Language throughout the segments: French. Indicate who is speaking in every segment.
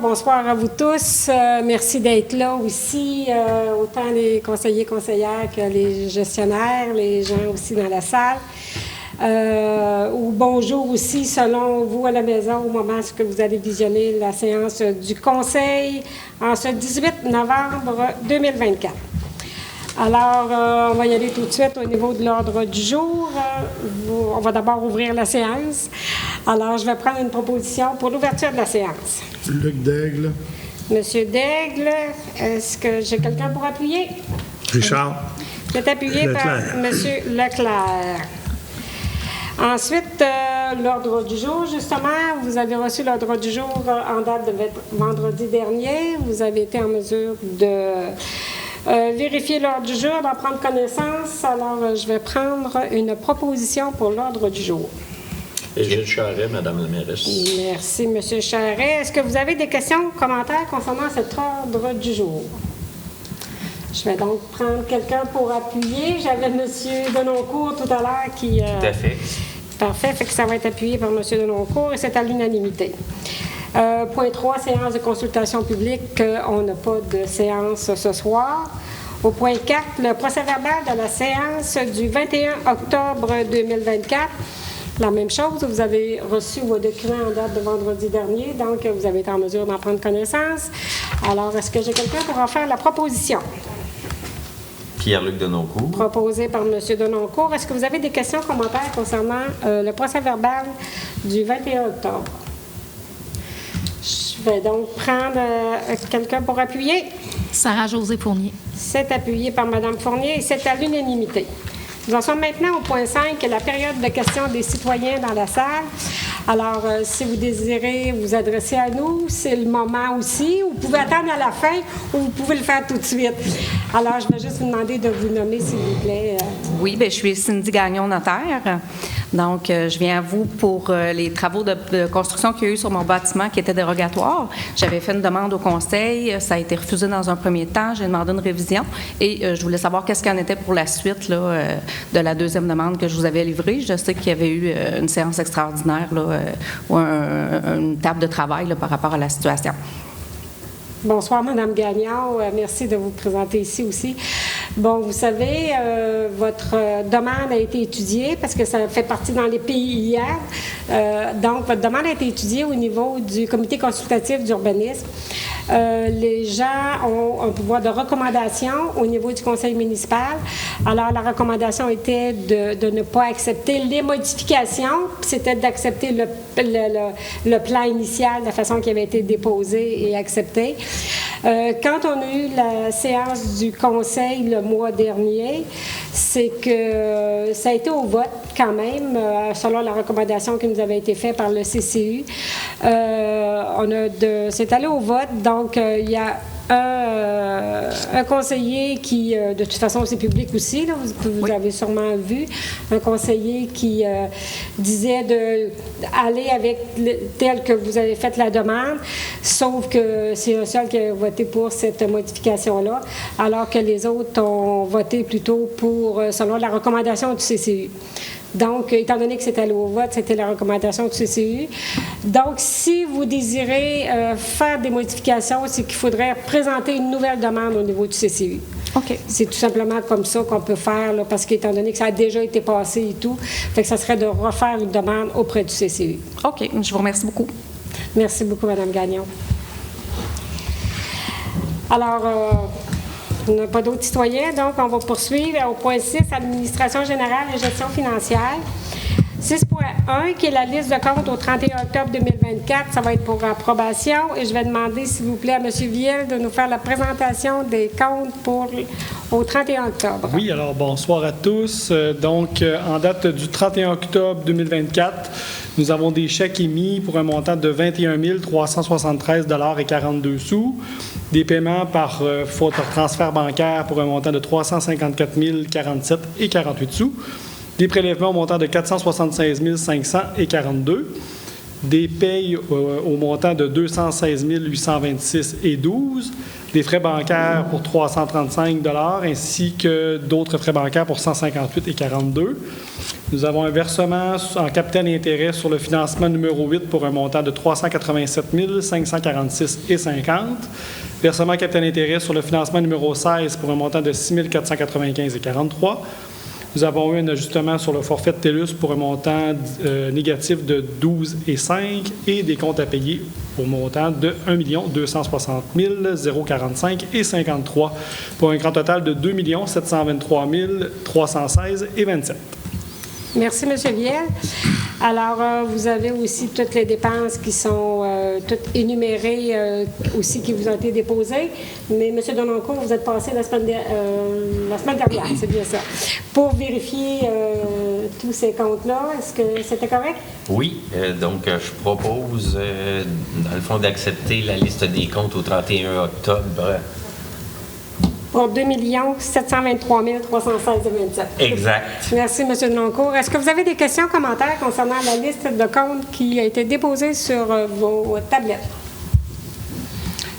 Speaker 1: bonsoir à vous tous. Merci d'être là aussi, autant les conseillers, conseillères que les gestionnaires, les gens aussi dans la salle. Ou bonjour aussi, selon vous à la maison, au moment où vous allez visionner la séance du Conseil en ce 18 novembre 2024. Alors, on va y aller tout de suite au niveau de l'ordre du jour. On va d'abord ouvrir la séance. Alors, je vais prendre une proposition pour l'ouverture de la séance.
Speaker 2: Luc Daigle.
Speaker 1: Monsieur Daigle, est-ce que j'ai quelqu'un pour appuyer?
Speaker 2: Richard.
Speaker 1: C'est appuyé par Monsieur Leclerc. Ensuite, l'ordre du jour, justement, vous avez reçu l'ordre du jour en date de vendredi dernier. Vous avez été en mesure de vérifier l'ordre du jour, d'en prendre connaissance. Alors, je vais prendre une proposition pour l'ordre du jour.
Speaker 3: Gilles Charret, Madame la mairesse.
Speaker 1: Merci, M. Charret. Est-ce que vous avez des questions, commentaires concernant cet ordre du jour? Je vais donc prendre quelqu'un pour appuyer. J'avais M. Denoncourt tout à l'heure qui...
Speaker 4: Tout à fait.
Speaker 1: Parfait, fait que ça va être appuyé par M. Denoncourt et c'est à l'unanimité. Point 3, séance de consultation publique. On n'a pas de séance ce soir. Au point 4, le procès-verbal de la séance du 21 octobre 2024. La même chose, vous avez reçu vos documents en date de vendredi dernier, donc vous avez été en mesure d'en prendre connaissance. Alors, est-ce que j'ai quelqu'un pour en faire la proposition?
Speaker 4: Pierre-Luc Denoncourt.
Speaker 1: Proposé par M. Denoncourt. Est-ce que vous avez des questions, commentaires concernant le procès-verbal du 21 octobre? Je vais donc prendre quelqu'un pour appuyer.
Speaker 5: Sarah-Josée Fournier.
Speaker 1: C'est appuyé par Mme Fournier et c'est à l'unanimité. Nous en sommes maintenant au point 5, la période de questions des citoyens dans la salle. Alors, si vous désirez vous adresser à nous, c'est le moment aussi. Vous pouvez attendre à la fin ou vous pouvez le faire tout de suite. Alors, je vais juste vous demander de vous nommer, s'il vous plaît.
Speaker 6: Oui, bien, je suis Cindy Gagnon, notaire. Donc, je viens à vous pour les travaux de construction qu'il y a eu sur mon bâtiment qui étaient dérogatoires. J'avais fait une demande au conseil. Ça a été refusé dans un premier temps. J'ai demandé une révision et je voulais savoir qu'est-ce qu'il en était pour la suite là, de la deuxième demande que je vous avais livrée. Je sais qu'il y avait eu une séance extraordinaire là, ou une table de travail là, par rapport à la situation.
Speaker 1: Bonsoir, Mme Gagnon. Merci de vous présenter ici aussi. Bon, vous savez, votre demande a été étudiée parce que ça fait partie dans les PIR. Donc, votre demande a été étudiée au niveau du comité consultatif d'urbanisme. Les gens ont un pouvoir de recommandation au niveau du conseil municipal. Alors, la recommandation était de ne pas accepter les modifications, c'était d'accepter le plan initial, de la façon qui avait été déposé et accepté. Quand on a eu la séance du conseil le mois dernier, c'est que ça a été au vote quand même, selon la recommandation qui nous avait été faite par le CCU. C'est allé au vote, donc il y a un conseiller qui, de toute façon, c'est public aussi, là, vous avez sûrement vu, un conseiller qui disait d'aller avec tel que vous avez fait la demande, sauf que c'est un seul qui a voté pour cette modification-là, alors que les autres ont voté plutôt pour, selon la recommandation du CCU. Donc, étant donné que c'était allé au vote, c'était la recommandation du CCU. Donc, si vous désirez faire des modifications, c'est qu'il faudrait présenter une nouvelle demande au niveau du CCU.
Speaker 6: OK.
Speaker 1: C'est tout simplement comme ça qu'on peut faire, là, parce qu'étant donné que ça a déjà été passé et tout, fait que ça serait de refaire une demande auprès du CCU.
Speaker 6: OK. Je vous remercie beaucoup.
Speaker 1: Merci beaucoup, Mme Gagnon. Alors, on n'a pas d'autres citoyens, donc on va poursuivre au point 6, administration générale et gestion financière. 6.1, qui est la liste de comptes au 31 octobre 2024, ça va être pour approbation. Et je vais demander, s'il vous plaît, à M. Viel de nous faire la présentation des comptes au 31 octobre.
Speaker 7: Oui, alors bonsoir à tous. Donc, en date du 31 octobre 2024, nous avons des chèques émis pour un montant de 21 373,42 $, des paiements par faute de transfert bancaire pour un montant de 354 047,48 $, des prélèvements au montant de 476 500,42 $, des payes au montant de 216 826,12 $, des frais bancaires pour 335 $, ainsi que d'autres frais bancaires pour 158,42 $. Nous avons un versement en capital et intérêt sur le financement numéro 8 pour un montant de 387 546,50 $. Versement en capital et intérêt sur le financement numéro 16 pour un montant de 6 495,43 $. Nous avons eu un ajustement sur le forfait de TELUS pour un montant négatif de 12,5 $ et des comptes à payer pour un montant de 1 260 045,53 $ pour un grand total de 2 723 316,27 $.
Speaker 1: Merci, M. Viel. Alors, vous avez aussi toutes les dépenses qui sont toutes énumérées aussi qui vous ont été déposées. Mais, M. Denoncourt, vous êtes passé la semaine dernière, c'est bien ça, pour vérifier tous ces comptes-là. Est-ce que c'était correct?
Speaker 4: Oui, donc je propose, dans le fond, d'accepter la liste des comptes au 31 octobre.
Speaker 1: Pour 2 723 316,27 $.
Speaker 4: Exact.
Speaker 1: Merci, M. Denoncourt. Est-ce que vous avez des questions, commentaires concernant la liste de comptes qui a été déposée sur vos tablettes?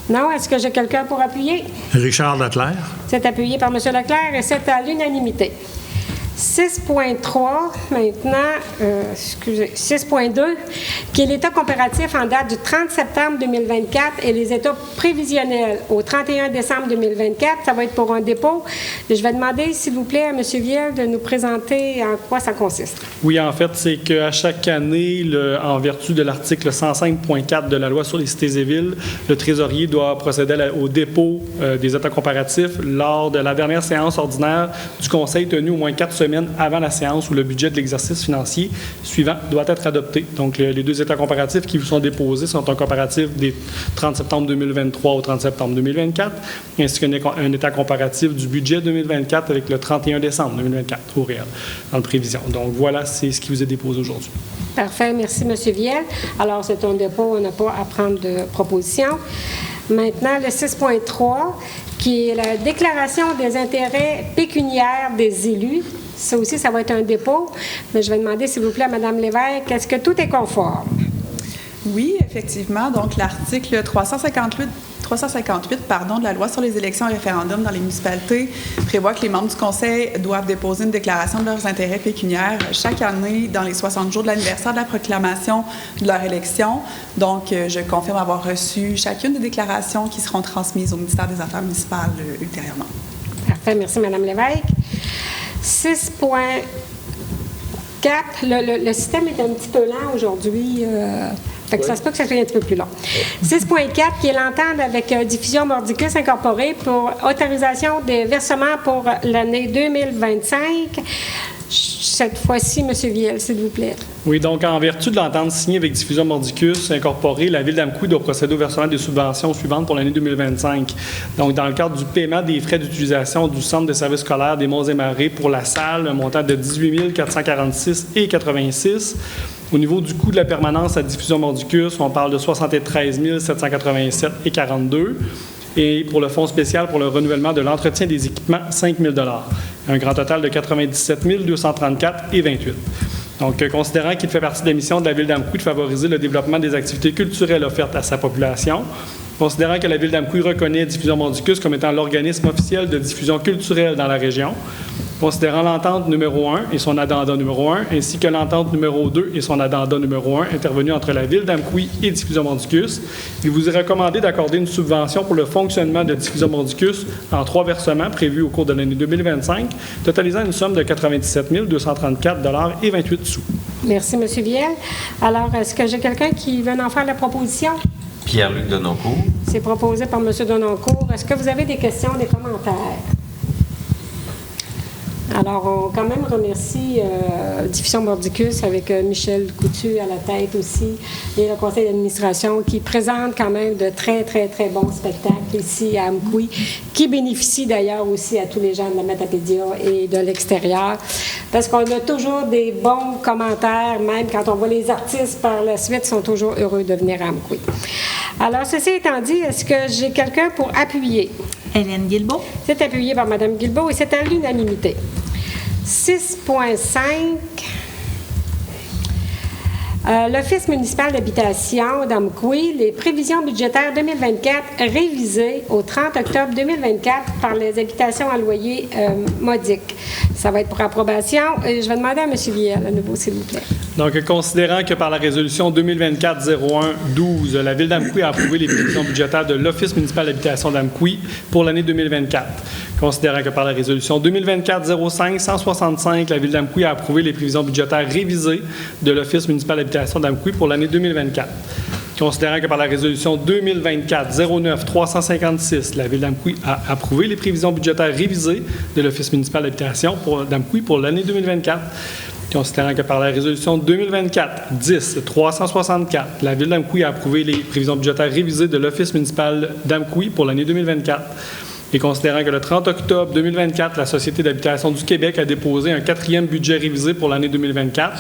Speaker 1: Non? Est-ce que j'ai quelqu'un pour appuyer?
Speaker 2: Richard Leclerc.
Speaker 1: C'est appuyé par M. Leclerc et c'est à l'unanimité. 6.3, maintenant, 6.2, qui est l'état comparatif en date du 30 septembre 2024 et les états prévisionnels au 31 décembre 2024. Ça va être pour un dépôt. Je vais demander, s'il vous plaît, à M. Viel de nous présenter en quoi ça consiste.
Speaker 7: Oui, en fait, c'est qu'à chaque année, en vertu de l'article 105.4 de la loi sur les cités et villes, le trésorier doit procéder au dépôt des états comparatifs lors de la dernière séance ordinaire du Conseil tenue au moins 4 semaines avant la séance où le budget de l'exercice financier suivant doit être adopté. Donc, les deux états comparatifs qui vous sont déposés sont un comparatif des 30 septembre 2023 au 30 septembre 2024, ainsi qu'un état comparatif du budget 2024 avec le 31 décembre 2024 au réel, dans le prévision. Donc, voilà, c'est ce qui vous est déposé aujourd'hui.
Speaker 1: Parfait. Merci, M. Viel. Alors, c'est un dépôt, on n'a pas à prendre de proposition. Maintenant, le 6.3, qui est la déclaration des intérêts pécuniaires des élus. Ça aussi, ça va être un dépôt. Mais je vais demander, s'il vous plaît, à Mme Lévesque, est-ce que tout est conforme?
Speaker 8: Oui, effectivement. Donc, l'article 358 de la loi sur les élections et référendums dans les municipalités prévoit que les membres du Conseil doivent déposer une déclaration de leurs intérêts pécuniaires chaque année dans les 60 jours de l'anniversaire de la proclamation de leur élection. Donc, je confirme avoir reçu chacune des déclarations qui seront transmises au ministère des Affaires municipales ultérieurement.
Speaker 1: Parfait. Merci, Mme Lévesque. 6.4, le système est un petit peu lent aujourd'hui. Fait que ça se peut que ça soit un petit peu plus long. 6.4, qui est l'entente avec Diffusion Mordicus Incorporée pour autorisation des versements pour l'année 2025. Cette fois-ci, M. Viel, s'il vous plaît.
Speaker 7: Oui, donc en vertu de l'entente signée avec Diffusion Mordicus Incorporée, la Ville d'Amqui doit procéder au versement des subventions suivantes pour l'année 2025. Donc, dans le cadre du paiement des frais d'utilisation du Centre de services scolaires des Monts-et-Marais pour la salle, un montant de 18 446,86 $. Au niveau du coût de la permanence à Diffusion Mordicus, on parle de 73 787,42 $. Et pour le fonds spécial pour le renouvellement de l'entretien des équipements, 5 000 $. Un grand total de 97 234,28 $. Donc, considérant qu'il fait partie de la mission de la Ville d'Amqui de favoriser le développement des activités culturelles offertes à sa population, considérant que la Ville d'Amqui reconnaît Diffusion Mordicus comme étant l'organisme officiel de diffusion culturelle dans la région, considérant l'entente numéro 1 et son addenda numéro 1, ainsi que l'entente numéro 2 et son addenda numéro 1 intervenue entre la Ville d'Amqui et Diffusion Mordicus, il vous est recommandé d'accorder une subvention pour le fonctionnement de Diffusion Mordicus en 3 versements prévus au cours de l'année 2025, totalisant une somme de 97 234,28 $.
Speaker 1: Merci, M. Viel. Alors, est-ce que j'ai quelqu'un qui veut en faire la proposition?
Speaker 4: Pierre-Luc Denoncourt.
Speaker 1: C'est proposé par M. Denoncourt. Est-ce que vous avez des questions, des commentaires? Alors, on quand même remercie Diffusion Mordicus avec Michel Coutu à la tête aussi et le conseil d'administration qui présente quand même de très, très, très bons spectacles ici à Amqui, qui bénéficient d'ailleurs aussi à tous les gens de la Matapédia et de l'extérieur. Parce qu'on a toujours des bons commentaires, même quand on voit les artistes par la suite, sont toujours heureux de venir à Amqui. Alors, ceci étant dit, est-ce que j'ai quelqu'un pour appuyer?
Speaker 5: Hélène Guilbeault.
Speaker 1: C'est appuyé par Mme Guilbeault et c'est à l'unanimité. 6.5. L'Office municipal d'habitation d'Amqui, les prévisions budgétaires 2024 révisées au 30 octobre 2024 par les habitations à loyer modique. Ça va être pour approbation. Et je vais demander à M. Viel à nouveau, s'il vous plaît.
Speaker 7: Donc, considérant que par la résolution 2024-01-12, la Ville d'Amqui a approuvé les prévisions budgétaires de l'Office municipal d'habitation d'Amqui pour l'année 2024. Considérant que par la résolution 2024-05-165, la Ville d'Amqui a approuvé les prévisions budgétaires révisées de l'Office municipal d'habitation d'Amqui pour l'année 2024. Considérant que par la résolution 2024-09-356, la Ville d'Amqui a approuvé les prévisions budgétaires révisées de l'Office municipal d'habitation d'Amqui pour l'année 2024. Considérant que par la résolution 2024-10-364, la Ville d'Amqui a approuvé les prévisions budgétaires révisées de l'Office municipal d'Amqui pour l'année 2024. Et considérant que le 30 octobre 2024, la Société d'habitation du Québec a déposé un 4e budget révisé pour l'année 2024,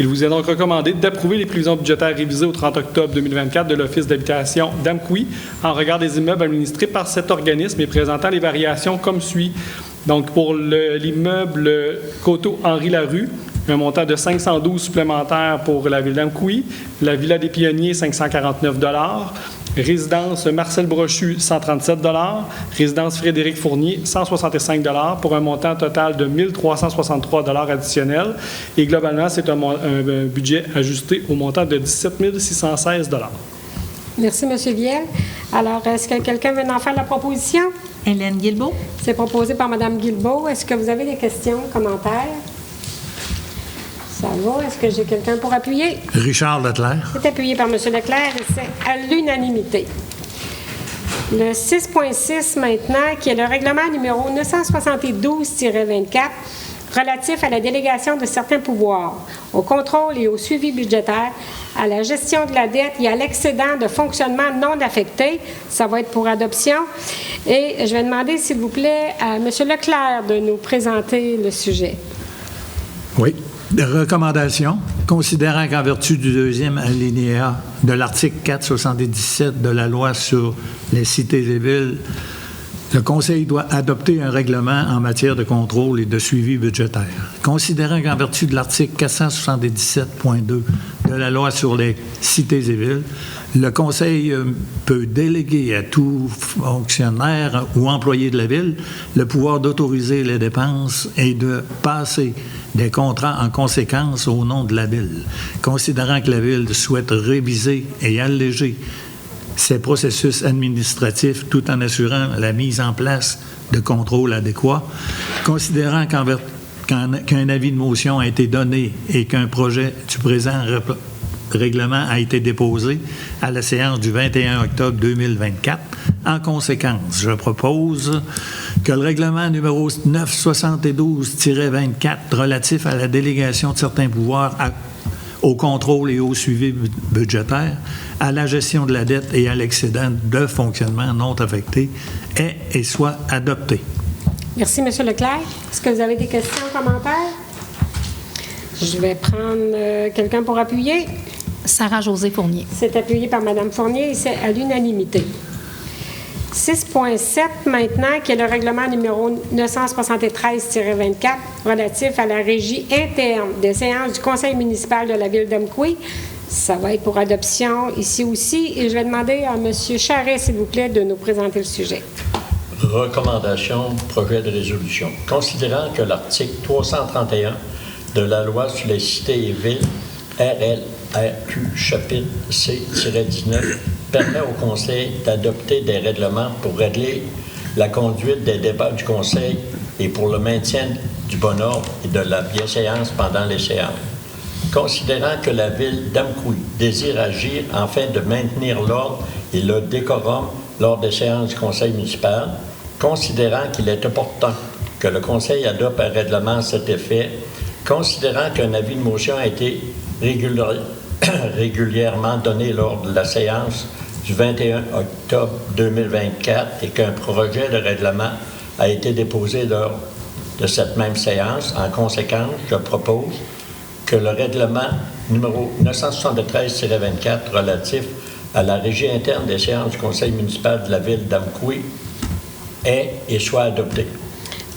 Speaker 7: il vous est donc recommandé d'approuver les prévisions budgétaires révisées au 30 octobre 2024 de l'Office d'habitation d'Amqui en regard des immeubles administrés par cet organisme et présentant les variations comme suit. Donc, pour l'immeuble Coteau-Henri-Larue, un montant de 512 supplémentaires pour la Ville d'Amqui, la Villa des Pionniers, 549 $, résidence Marcel Brochu, 137 $, résidence Frédéric Fournier, 165 $, pour un montant total de 1 363 $ additionnels. Et globalement, c'est un budget ajusté au montant de 17 616 $.
Speaker 1: Merci, M. Viel. Alors, est-ce que quelqu'un veut en faire la proposition?
Speaker 5: Hélène Guilbeault.
Speaker 1: C'est proposé par Mme Guilbeault. Est-ce que vous avez des questions, commentaires? Ça va. Est-ce que j'ai quelqu'un pour appuyer?
Speaker 2: Richard Leclerc.
Speaker 1: C'est appuyé par M. Leclerc et c'est à l'unanimité. Le 6.6 maintenant, qui est le règlement numéro 972-24, relatif à la délégation de certains pouvoirs, au contrôle et au suivi budgétaire, à la gestion de la dette et à l'excédent de fonctionnement non affecté. Ça va être pour adoption. Et je vais demander, s'il vous plaît, à M. Leclerc de nous présenter le sujet.
Speaker 2: Oui. Recommandation. Considérant qu'en vertu du 2e alinéa de l'article 477 de la loi sur les cités et villes, le Conseil doit adopter un règlement en matière de contrôle et de suivi budgétaire. Considérant qu'en vertu de l'article 477.2 de la loi sur les cités et villes, le Conseil peut déléguer à tout fonctionnaire ou employé de la Ville le pouvoir d'autoriser les dépenses et de passer des contrats en conséquence au nom de la Ville. Considérant que la Ville souhaite réviser et alléger ces processus administratifs tout en assurant la mise en place de contrôles adéquats, considérant qu'un avis de motion a été donné et qu'un projet du présent règlement a été déposé à la séance du 21 octobre 2024. En conséquence, je propose que le règlement numéro 972-24 relatif à la délégation de certains pouvoirs au contrôle et au suivi budgétaire, à la gestion de la dette et à l'excédent de fonctionnement non affecté est et soit adopté.
Speaker 1: Merci, M. Leclerc. Est-ce que vous avez des questions, commentaires? Je vais prendre quelqu'un pour appuyer.
Speaker 5: Sarah-Josée Fournier.
Speaker 1: C'est appuyé par Mme Fournier et c'est à l'unanimité. 6.7 maintenant, qui est le règlement numéro 973-24 relatif à la régie interne des séances du Conseil municipal de la Ville d'Amqui. Ça va être pour adoption ici aussi. Et je vais demander à M. Charest, s'il vous plaît, de nous présenter le sujet.
Speaker 3: Recommandation, projet de résolution. Considérant que l'article 331 de la loi sur les cités et villes, RLRQ, chapitre C-19, permet au Conseil d'adopter des règlements pour régler la conduite des débats du Conseil et pour le maintien du bon ordre et de la bienséance pendant les séances. Considérant que la Ville d'Amqui désire agir afin de maintenir l'ordre et le décorum lors des séances du Conseil municipal, considérant qu'il est opportun que le Conseil adopte un règlement à cet effet, considérant qu'un avis de motion a été régulièrement donné lors de la séance du 21 octobre 2024 et qu'un projet de règlement a été déposé lors de cette même séance. En conséquence, je propose que le règlement numéro 973-24 relatif à la régie interne des séances du Conseil municipal de la Ville d'Amqui est et soit adopté.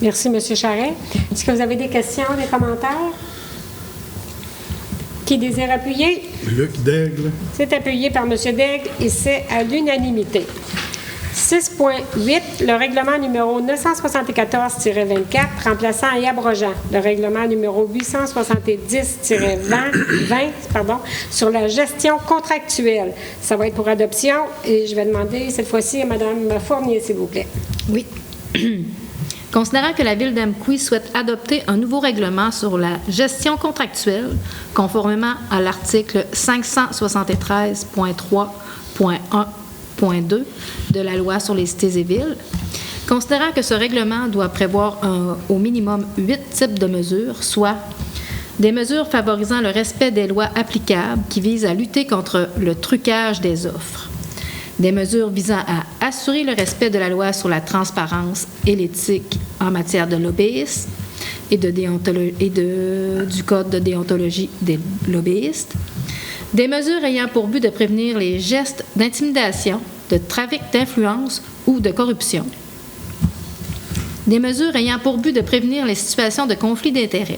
Speaker 3: Merci,
Speaker 1: M. Charest. Est-ce que vous avez des questions, des commentaires? OK. Qui désire appuyer?
Speaker 9: Luc Daigle.
Speaker 1: C'est appuyé par M. Daigle et c'est à l'unanimité. 6.8, le règlement numéro 974-24, remplaçant et abrogeant le règlement numéro 870-20, sur la gestion contractuelle. Ça va être pour adoption et je vais demander cette fois-ci à Mme Fournier, s'il vous plaît.
Speaker 5: Oui. Considérant que la Ville d'Amqui souhaite adopter un nouveau règlement sur la gestion contractuelle, conformément à l'article 573.3.1.2 de la Loi sur les cités et villes, considérant que ce règlement doit prévoir au minimum 8 types de mesures, soit des mesures favorisant le respect des lois applicables qui visent à lutter contre le trucage des offres, des mesures visant à assurer le respect de la loi sur la transparence et l'éthique en matière de lobbyisme et du Code de déontologie des lobbyistes, des mesures ayant pour but de prévenir les gestes d'intimidation, de trafic d'influence ou de corruption, des mesures ayant pour but de prévenir les situations de conflit d'intérêts,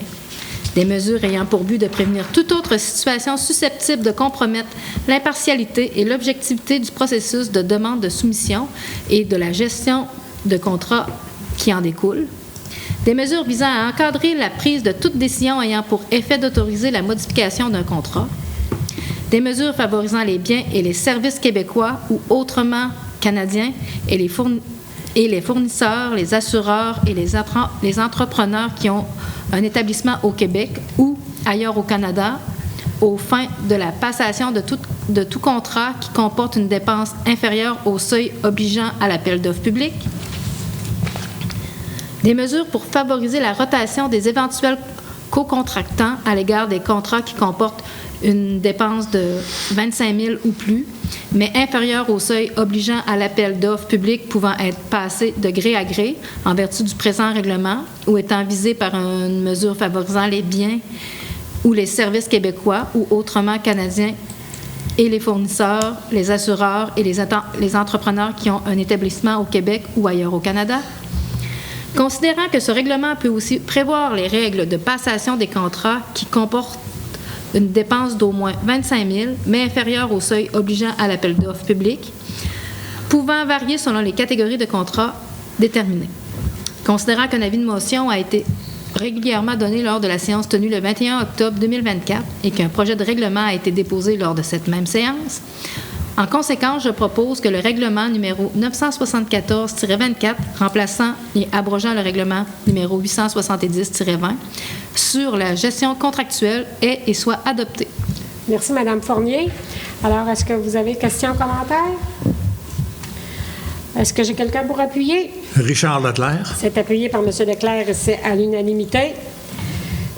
Speaker 5: des mesures ayant pour but de prévenir toute autre situation susceptible de compromettre l'impartialité et l'objectivité du processus de demande de soumission et de la gestion de contrats qui en découlent, des mesures visant à encadrer la prise de toute décision ayant pour effet d'autoriser la modification d'un contrat, des mesures favorisant les biens et les services québécois ou autrement canadiens et les fournisseurs, les assureurs et les entrepreneurs qui ont un établissement au Québec ou ailleurs au Canada aux fins de la passation de tout contrat qui comporte une dépense inférieure au seuil obligeant à l'appel d'offres public, des mesures pour favoriser la rotation des éventuels co-contractants à l'égard des contrats qui comportent une dépense de 25 000 ou plus, mais inférieure au seuil obligeant à l'appel d'offres publiques pouvant être passé de gré à gré en vertu du présent règlement ou étant visé par une mesure favorisant les biens ou les services québécois ou autrement canadiens et les fournisseurs, les assureurs et les entrepreneurs qui ont un établissement au Québec ou ailleurs au Canada. Considérant que ce règlement peut aussi prévoir les règles de passation des contrats qui comportent une dépense d'au moins 25 000, mais inférieure au seuil obligeant à l'appel d'offres public, pouvant varier selon les catégories de contrats déterminées. Considérant qu'un avis de motion a été régulièrement donné lors de la séance tenue le 21 octobre 2024 et qu'un projet de règlement a été déposé lors de cette même séance, en conséquence, je propose que le règlement numéro 974-24, remplaçant et abrogeant le règlement numéro 870-20 sur la gestion contractuelle ait et soit adopté.
Speaker 1: Merci, Mme Fournier. Alors, est-ce que vous avez questions, commentaires? Est-ce que j'ai quelqu'un pour appuyer?
Speaker 2: Richard Leclerc.
Speaker 1: C'est appuyé par M. Leclerc et c'est à l'unanimité.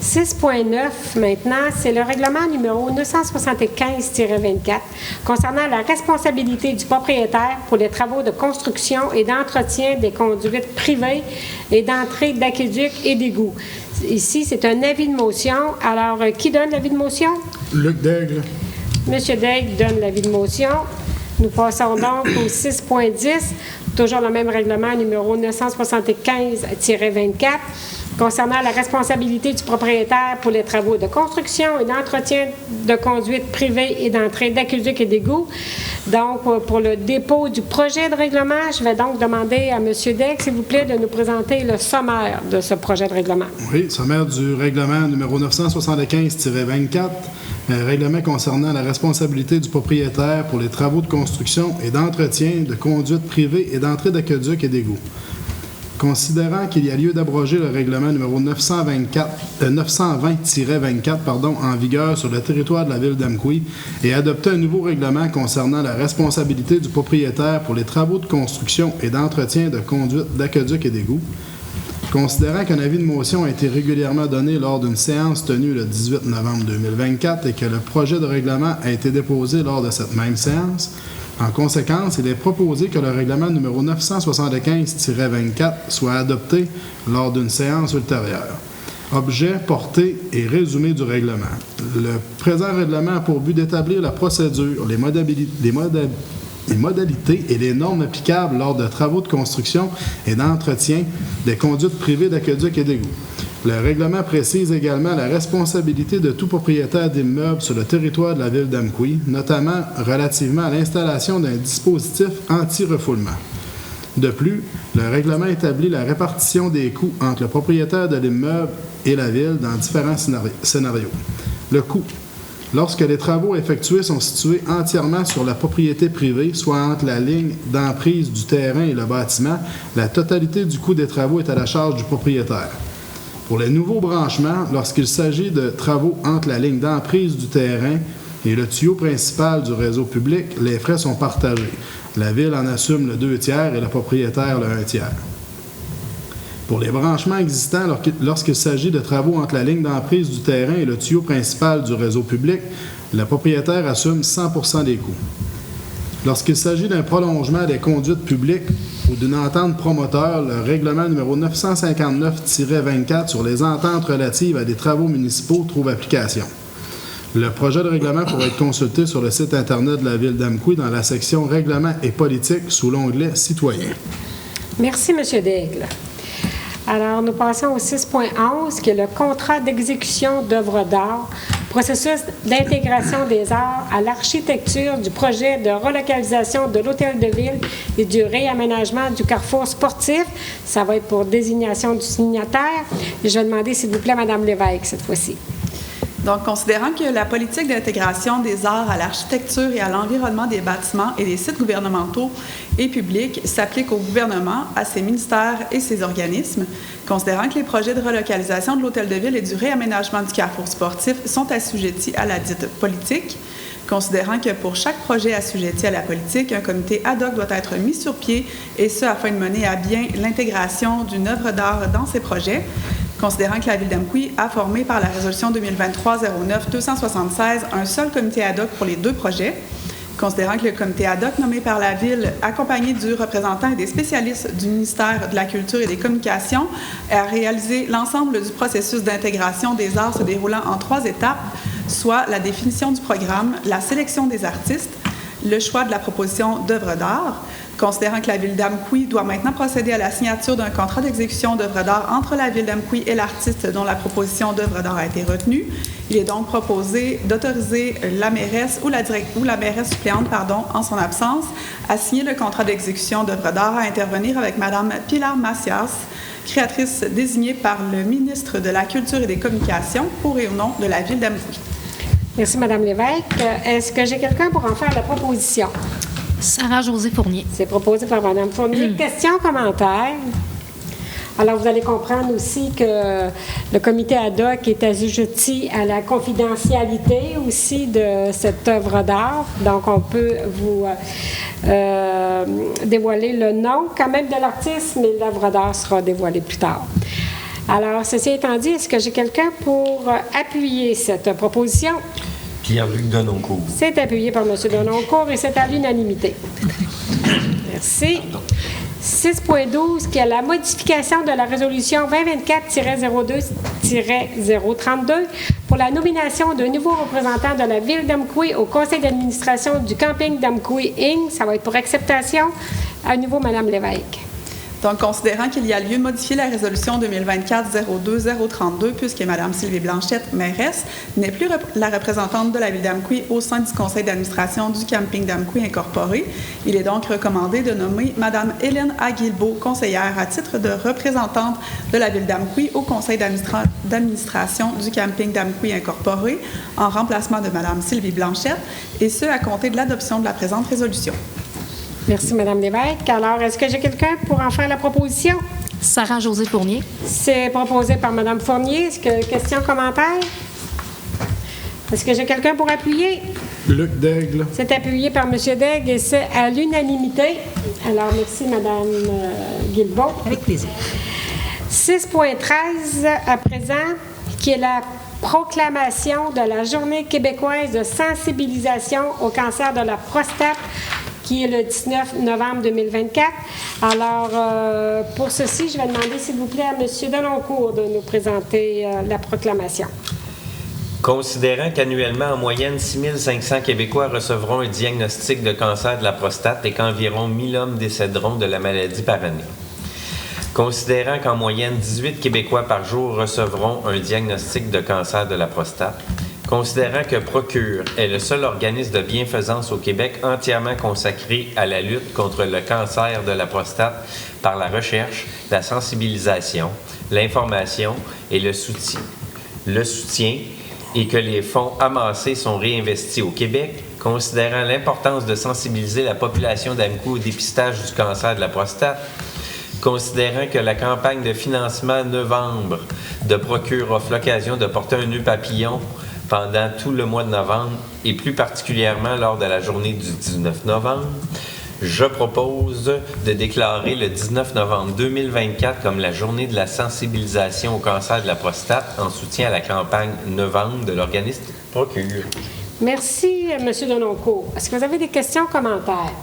Speaker 1: 6.9, maintenant, c'est le règlement numéro 975-24 concernant la responsabilité du propriétaire pour les travaux de construction et d'entretien des conduites privées et d'entrée d'aqueducs et d'égouts. Ici, c'est un avis de motion. Alors, qui donne l'avis de motion?
Speaker 9: Luc Daigle.
Speaker 1: M. Daigle donne l'avis de motion. Nous passons donc au 6.10, toujours le même règlement numéro 975-24. Concernant la responsabilité du propriétaire pour les travaux de construction et d'entretien de conduites privées et d'entrée d'aqueducs et d'égouts. Donc, pour le dépôt du projet de règlement, je vais donc demander à M. Daigle, s'il vous plaît, de nous présenter le sommaire de ce projet de règlement.
Speaker 9: Oui, sommaire du règlement numéro 975-24, règlement concernant la responsabilité du propriétaire pour les travaux de construction et d'entretien de conduites privées et d'entrée d'aqueducs et d'égouts. Considérant qu'il y a lieu d'abroger le règlement numéro 920-24 en vigueur sur le territoire de la Ville d'Amqui et adopter un nouveau règlement concernant la responsabilité du propriétaire pour les travaux de construction et d'entretien de conduites d'aqueducs et d'égouts, considérant qu'un avis de motion a été régulièrement donné lors d'une séance tenue le 18 novembre 2024 et que le projet de règlement a été déposé lors de cette même séance, en conséquence, il est proposé que le règlement numéro 975-24 soit adopté lors d'une séance ultérieure. Objet, portée et résumé du règlement. Le présent règlement a pour but d'établir la procédure, les modalités et les normes applicables lors de travaux de construction et d'entretien des conduites privées d'aqueducs et d'égouts. Le règlement précise également la responsabilité de tout propriétaire d'immeuble sur le territoire de la ville d'Amqui, notamment relativement à l'installation d'un dispositif anti-refoulement. De plus, le règlement établit la répartition des coûts entre le propriétaire de l'immeuble et la ville dans différents scénarios. Le coût. Lorsque les travaux effectués sont situés entièrement sur la propriété privée, soit entre la ligne d'emprise du terrain et le bâtiment, la totalité du coût des travaux est à la charge du propriétaire. Pour les nouveaux branchements, lorsqu'il s'agit de travaux entre la ligne d'emprise du terrain et le tuyau principal du réseau public, les frais sont partagés. La ville en assume le 2/3 et le propriétaire le 1/3. Pour les branchements existants, lorsqu'il s'agit de travaux entre la ligne d'emprise du terrain et le tuyau principal du réseau public, le propriétaire assume 100% des coûts. Lorsqu'il s'agit d'un prolongement des conduites publiques ou d'une entente promoteur, le règlement numéro 959-24 sur les ententes relatives à des travaux municipaux trouve application. Le projet de règlement pourra être consulté sur le site Internet de la Ville d'Amqui dans la section « Règlements et politique » sous l'onglet « Citoyens ».
Speaker 1: Merci, M. Daigle. Alors, nous passons au 6.11, qui est le contrat d'exécution d'œuvres d'art, processus d'intégration des arts à l'architecture du projet de relocalisation de l'Hôtel de Ville et du réaménagement du carrefour sportif. Ça va être pour désignation du signataire. Et je vais demander, s'il vous plaît, Mme Lévesque, cette fois-ci.
Speaker 8: Donc, considérant que la politique d'intégration des arts à l'architecture et à l'environnement des bâtiments et des sites gouvernementaux et publics s'applique au gouvernement, à ses ministères et ses organismes, considérant que les projets de relocalisation de l'Hôtel de Ville et du réaménagement du carrefour sportif sont assujettis à la dite politique, considérant que pour chaque projet assujetti à la politique, un comité ad hoc doit être mis sur pied, et ce, afin de mener à bien l'intégration d'une œuvre d'art dans ces projets, considérant que la Ville d'Amqui a formé par la résolution 2023-09-276 un seul comité ad hoc pour les deux projets, considérant que le comité ad hoc nommé par la Ville, accompagné du représentant et des spécialistes du ministère de la Culture et des Communications, a réalisé l'ensemble du processus d'intégration des arts se déroulant en 3 étapes, soit la définition du programme, la sélection des artistes, le choix de la proposition d'œuvres d'art, considérant que la Ville d'Amqui doit maintenant procéder à la signature d'un contrat d'exécution d'œuvres d'art entre la Ville d'Amqui et l'artiste dont la proposition d'œuvre d'art a été retenue. Il est donc proposé d'autoriser la mairesse ou la mairesse suppléante, en son absence, à signer le contrat d'exécution d'œuvres d'art, à intervenir avec Mme Pilar Macias, créatrice désignée par le ministre de la Culture et des Communications pour et au nom de la Ville d'Amqui.
Speaker 1: Merci, Mme Lévesque. Est-ce que j'ai quelqu'un pour en faire la proposition?
Speaker 5: Sarah-Josée Fournier.
Speaker 1: C'est proposé par Mme Fournier. Questions, commentaires? Alors, vous allez comprendre aussi que le comité ad hoc est assujetti à la confidentialité aussi de cette œuvre d'art. Donc, on peut vous dévoiler le nom quand même de l'artiste, mais l'œuvre d'art sera dévoilée plus tard. Alors, ceci étant dit, est-ce que j'ai quelqu'un pour appuyer cette proposition?
Speaker 4: Pierre-Luc Denoncourt.
Speaker 1: C'est appuyé par M. Denoncourt et c'est à l'unanimité. Merci. 6.12, qui est la modification de la résolution 2024-02-032 pour la nomination d'un nouveau représentant de la Ville d'Amqui au conseil d'administration du camping d'Amqui Inc. Ça va être pour acceptation. À nouveau, Mme Lévesque.
Speaker 8: Donc, considérant qu'il y a lieu de modifier la résolution 2024-02-032, puisque Mme Sylvie Blanchette, mairesse, n'est plus la représentante de la Ville d'Amqui au sein du conseil d'administration du camping d'Amqui Incorporé, il est donc recommandé de nommer Mme Hélène Aguilbeau, conseillère à titre de représentante de la Ville d'Amqui au conseil d'administration du camping d'Amqui Incorporé, en remplacement de Mme Sylvie Blanchette, et ce, à compter de l'adoption de la présente résolution.
Speaker 1: Merci, Mme Lévesque. Alors, est-ce que j'ai quelqu'un pour en faire la proposition?
Speaker 5: Sarah-Josée Fournier.
Speaker 1: C'est proposé par Mme Fournier. Est-ce que questions, commentaires? Est-ce que j'ai quelqu'un pour appuyer?
Speaker 9: Luc Daigle.
Speaker 1: C'est appuyé par M. Daigle et c'est à l'unanimité. Alors, merci, Mme Guilbeault.
Speaker 10: Avec plaisir.
Speaker 1: 6.13 à présent, qui est la proclamation de la Journée québécoise de sensibilisation au cancer de la prostate, qui est le 19 novembre 2024. Alors, pour ceci, je vais demander, s'il vous plaît, à M. Denoncourt de nous présenter la proclamation.
Speaker 4: Considérant qu'annuellement, en moyenne, 6 500 Québécois recevront un diagnostic de cancer de la prostate et qu'environ 1 000 hommes décéderont de la maladie par année. Considérant qu'en moyenne, 18 Québécois par jour recevront un diagnostic de cancer de la prostate. Considérant que Procure est le seul organisme de bienfaisance au Québec entièrement consacré à la lutte contre le cancer de la prostate par la recherche, la sensibilisation, l'information et le soutien, et que les fonds amassés sont réinvestis au Québec, considérant l'importance de sensibiliser la population d'Amqui au dépistage du cancer de la prostate, considérant que la campagne de financement novembre de Procure offre l'occasion de porter un nœud papillon pendant tout le mois de novembre et plus particulièrement lors de la journée du 19 novembre, je propose de déclarer le 19 novembre 2024 comme la journée de la sensibilisation au cancer de la prostate en soutien à la campagne novembre de l'organisme Procure.
Speaker 1: Merci, M. Denoncourt. Est-ce que vous avez des questions, commentaires?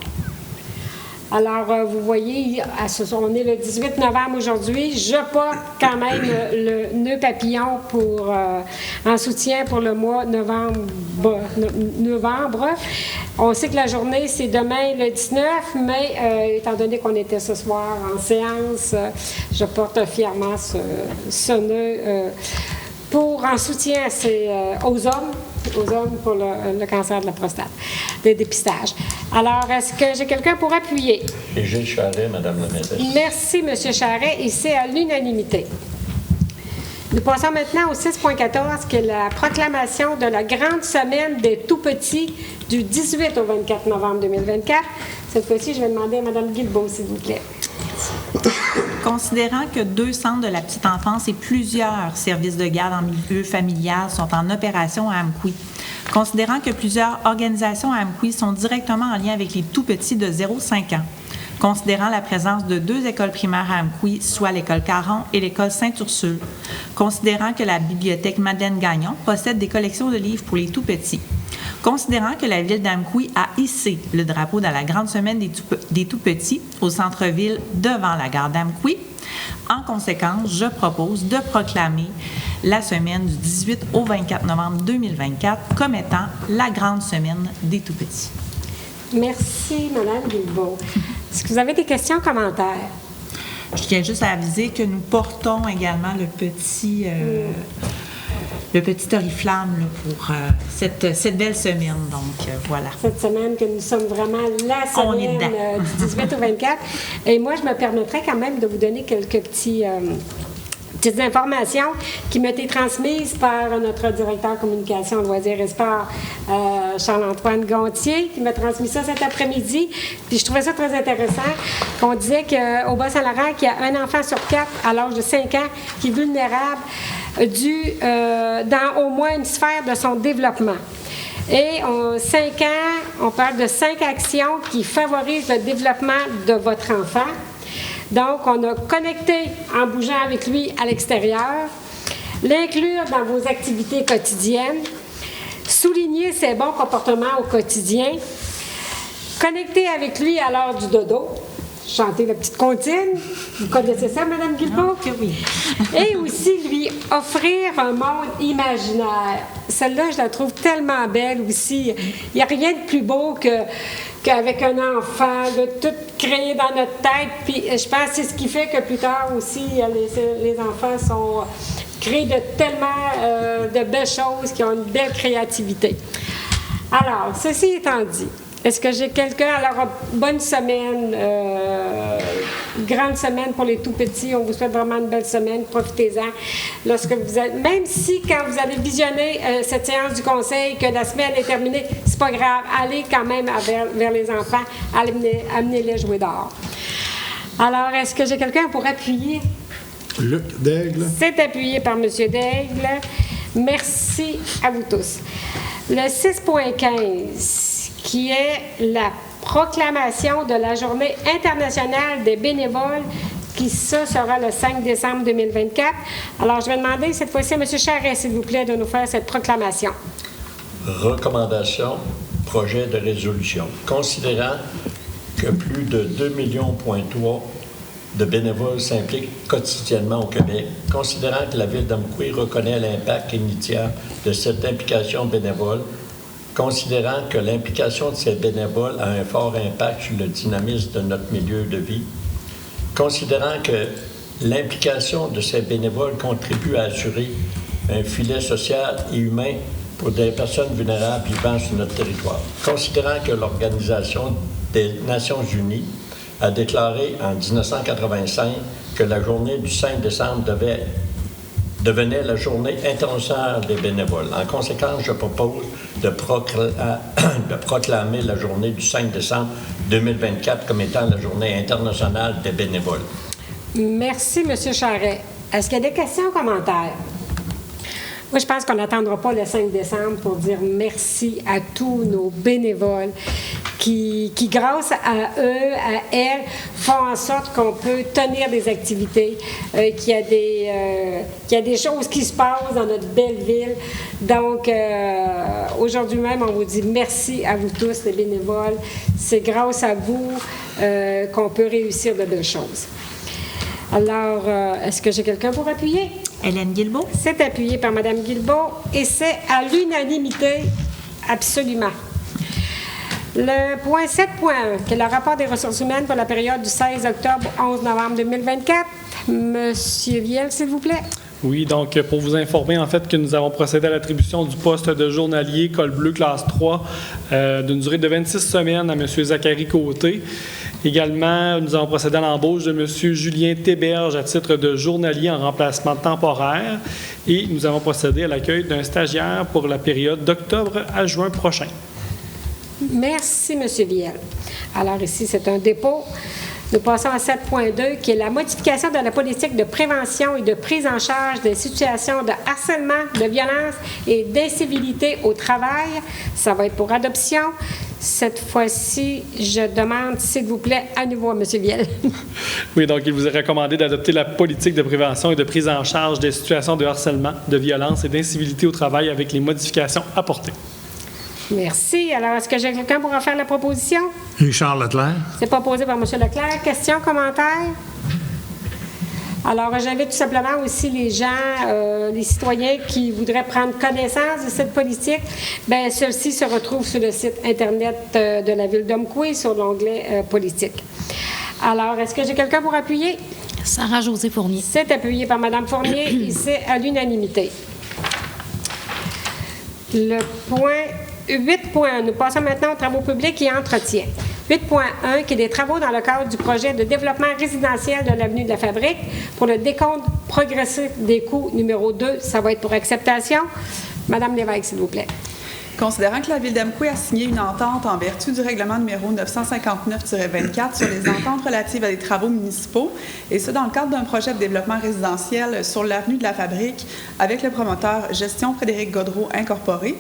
Speaker 1: Alors, vous voyez, on est le 18 novembre aujourd'hui. Je porte quand même le nœud papillon en soutien pour le mois novembre. On sait que la journée, c'est demain le 19, mais étant donné qu'on était ce soir en séance, je porte fièrement ce nœud en soutien aux hommes pour le cancer de la prostate, le dépistage. Alors, est-ce que j'ai quelqu'un pour appuyer?
Speaker 3: Et Gilles Charret, Madame la mairesse.
Speaker 1: Merci, M. Charret, et c'est à l'unanimité. Nous passons maintenant au 6.14, qui est la proclamation de la grande semaine des tout-petits du 18 au 24 novembre 2024. Cette fois-ci, je vais demander à Mme Guilbeault, s'il vous plaît.
Speaker 10: Considérant que 2 centres de la petite enfance et plusieurs services de garde en milieu familial sont en opération à Amqui, considérant que plusieurs organisations à Amqui sont directement en lien avec les tout-petits de 0-5 ans, considérant la présence de 2 écoles primaires à Amqui, soit l'école Caron et l'école Sainte-Ursule, considérant que la bibliothèque Madeleine-Gagnon possède des collections de livres pour les tout-petits, considérant que la ville d'Amqui a hissé le drapeau dans la grande semaine des tout-petits au centre-ville devant la gare d'Amqui, en conséquence, je propose de proclamer la semaine du 18 au 24 novembre 2024 comme étant la grande semaine des tout-petits.
Speaker 1: Merci, Mme Guilbeault. Est-ce que vous avez des questions, commentaires?
Speaker 10: Je tiens juste à aviser que nous portons également le petit oriflamme là, pour cette belle semaine. Donc, voilà.
Speaker 1: Cette semaine que nous sommes vraiment la semaine du 18 au 24. Et moi, je me permettrais quand même de vous donner quelques petites informations qui m'ont été transmises par notre directeur communication, loisirs et sport, Charles-Antoine Gontier, qui m'a transmis ça cet après-midi. Puis je trouvais ça très intéressant, qu'on disait qu'au Bas-Saint-Laurent, qu'il y a un enfant sur 4 à l'âge de 5 ans qui est vulnérable dans au moins une sphère de son développement. Et 5 ans, on parle de 5 actions qui favorisent le développement de votre enfant. Donc, on a connecté en bougeant avec lui à l'extérieur, l'inclure dans vos activités quotidiennes, souligner ses bons comportements au quotidien, connecter avec lui à l'heure du dodo, chanter la petite comptine. Vous connaissez ça, Mme Guilbeault?
Speaker 10: Oui.
Speaker 1: Et aussi lui offrir un monde imaginaire. Celle-là, je la trouve tellement belle aussi. Il n'y a rien de plus beau qu'avec un enfant, de tout créer dans notre tête. Puis je pense que c'est ce qui fait que plus tard aussi, les enfants créent tellement de belles choses, qui ont une belle créativité. Alors, ceci étant dit, est-ce que j'ai quelqu'un? Alors, bonne semaine, grande semaine pour les tout-petits. On vous souhaite vraiment une belle semaine. Profitez-en. Même si, quand vous allez visionner cette séance du conseil, que la semaine est terminée, c'est pas grave. Allez quand même vers les enfants. Amenez-les jouer dehors. Alors, est-ce que j'ai quelqu'un pour appuyer?
Speaker 9: Luc Daigle.
Speaker 1: C'est appuyé par M. Daigle. Merci à vous tous. Le 6.15, qui est la proclamation de la Journée internationale des bénévoles, qui sera le 5 décembre 2024. Alors, je vais demander cette fois-ci à M. Charret, s'il vous plaît, de nous faire cette proclamation.
Speaker 3: Recommandation, projet de résolution. Considérant que plus de 2,3 millions de bénévoles s'impliquent quotidiennement au Québec, considérant que la Ville d'Amqui reconnaît l'impact immédiat de cette implication bénévole, considérant que l'implication de ces bénévoles a un fort impact sur le dynamisme de notre milieu de vie, considérant que l'implication de ces bénévoles contribue à assurer un filet social et humain pour des personnes vulnérables vivant sur notre territoire, considérant que l'Organisation des Nations Unies a déclaré en 1985 que la journée du 5 décembre devenait la journée internationale des bénévoles. En conséquence, je propose de proclamer la journée du 5 décembre 2024 comme étant la journée internationale des bénévoles.
Speaker 1: Merci, M. Charret. Est-ce qu'il y a des questions ou commentaires? Moi, je pense qu'on n'attendra pas le 5 décembre pour dire merci à tous nos bénévoles qui grâce à eux, à elles, font en sorte qu'on peut tenir des activités, qu'il y a des choses qui se passent dans notre belle ville. Donc, aujourd'hui même, on vous dit merci à vous tous, les bénévoles. C'est grâce à vous qu'on peut réussir de belles choses. Alors, est-ce que j'ai quelqu'un pour appuyer?
Speaker 10: Hélène Guilbeault.
Speaker 1: C'est appuyé par Mme Guilbeault et c'est à l'unanimité, absolument. Le point 7.1, qui est le rapport des ressources humaines pour la période du 16 octobre au 11 novembre 2024. Monsieur Viel, s'il vous plaît.
Speaker 7: Oui, donc pour vous informer, en fait, que nous avons procédé à l'attribution du poste de journalier col bleu classe 3 d'une durée de 26 semaines à M. Zachary Côté. Également, nous avons procédé à l'embauche de M. Julien Théberge à titre de journalier en remplacement temporaire et nous avons procédé à l'accueil d'un stagiaire pour la période d'octobre à juin prochain.
Speaker 1: Merci, M. Viel. Alors ici, c'est un dépôt. Nous passons à 7.2, qui est la modification de la politique de prévention et de prise en charge des situations de harcèlement, de violence et d'incivilité au travail. Ça va être pour adoption. Cette fois-ci, je demande, s'il vous plaît, à nouveau à M. Viel.
Speaker 7: Oui, donc il vous est recommandé d'adopter la politique de prévention et de prise en charge des situations de harcèlement, de violence et d'incivilité au travail avec les modifications apportées.
Speaker 1: Merci. Alors, est-ce que j'ai quelqu'un pour en faire la proposition?
Speaker 2: Richard Leclerc.
Speaker 1: C'est proposé par M. Leclerc. Questions, commentaires? Alors, j'invite tout simplement aussi les gens, les citoyens qui voudraient prendre connaissance de cette politique. Bien, celle-ci se retrouve sur le site Internet de la Ville d'Amqui sur l'onglet politique. Alors, est-ce que j'ai quelqu'un pour appuyer?
Speaker 5: Sarah-Josée Fournier.
Speaker 1: C'est appuyé par Mme Fournier et c'est à l'unanimité. Le point 8.1. Nous passons maintenant aux travaux publics et entretien. 8.1, qui est des travaux dans le cadre du projet de développement résidentiel de l'avenue de la Fabrique pour le décompte progressif des coûts numéro 2. Ça va être pour acceptation. Madame Lévesque, s'il vous plaît.
Speaker 8: Considérant que la Ville d'Amqui a signé une entente en vertu du règlement numéro 959-24 sur les ententes relatives à des travaux municipaux, et ce dans le cadre d'un projet de développement résidentiel sur l'avenue de la Fabrique avec le promoteur Gestion Frédéric Gaudreau Incorporé,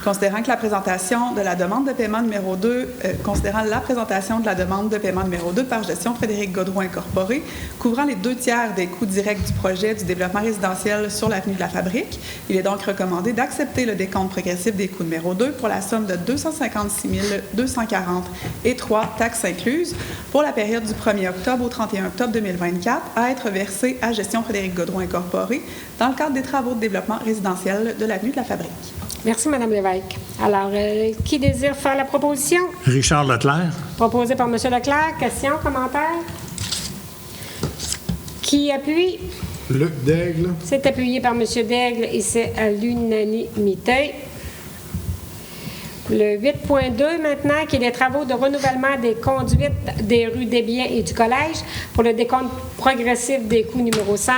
Speaker 8: considérant que la présentation de la demande de paiement numéro 2, considérant la présentation de la demande de paiement numéro 2 par Gestion Frédéric Gaudreau Incorporé, couvrant les 2/3 des coûts directs du projet du développement résidentiel sur l'avenue de la Fabrique, il est donc recommandé d'accepter le décompte progressif des coûts numéro 2 pour la somme de 256 240 et 3 taxes incluses pour la période du 1er octobre au 31 octobre 2024 à être versée à Gestion Frédéric Gaudreau Incorporé dans le cadre des travaux de développement résidentiel de l'avenue de la Fabrique.
Speaker 1: Merci, Mme Lévesque. Alors, qui désire faire la proposition?
Speaker 2: Richard Leclerc.
Speaker 1: Proposé par M. Leclerc. Questions, commentaires? Qui appuie?
Speaker 9: Luc Daigle.
Speaker 1: C'est appuyé par M. Daigle et c'est à l'unanimité. Le 8.2 maintenant, qui est les travaux de renouvellement des conduites des rues des Biens et du Collège pour le décompte progressif des coûts numéro 5.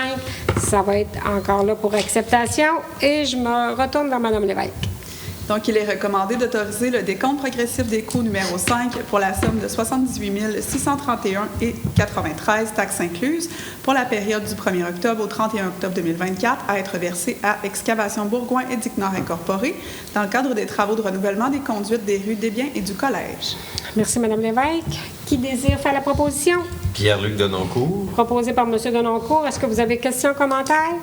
Speaker 1: Ça va être encore là pour acceptation. Et je me retourne vers Mme Lévesque.
Speaker 8: Donc, il est recommandé d'autoriser le décompte progressif des coûts numéro 5 pour la somme de 78 631 et 93 taxes incluses pour la période du 1er octobre au 31 octobre 2024 à être versée à Excavation Bourgoin et Dic-Nord Incorporé dans le cadre des travaux de renouvellement des conduites des rues des Biens et du Collège.
Speaker 1: Merci, Mme Lévesque. Qui désire faire la proposition?
Speaker 4: Pierre-Luc Denoncourt.
Speaker 1: Proposé par M. Denoncourt. Est-ce que vous avez questions, commentaires?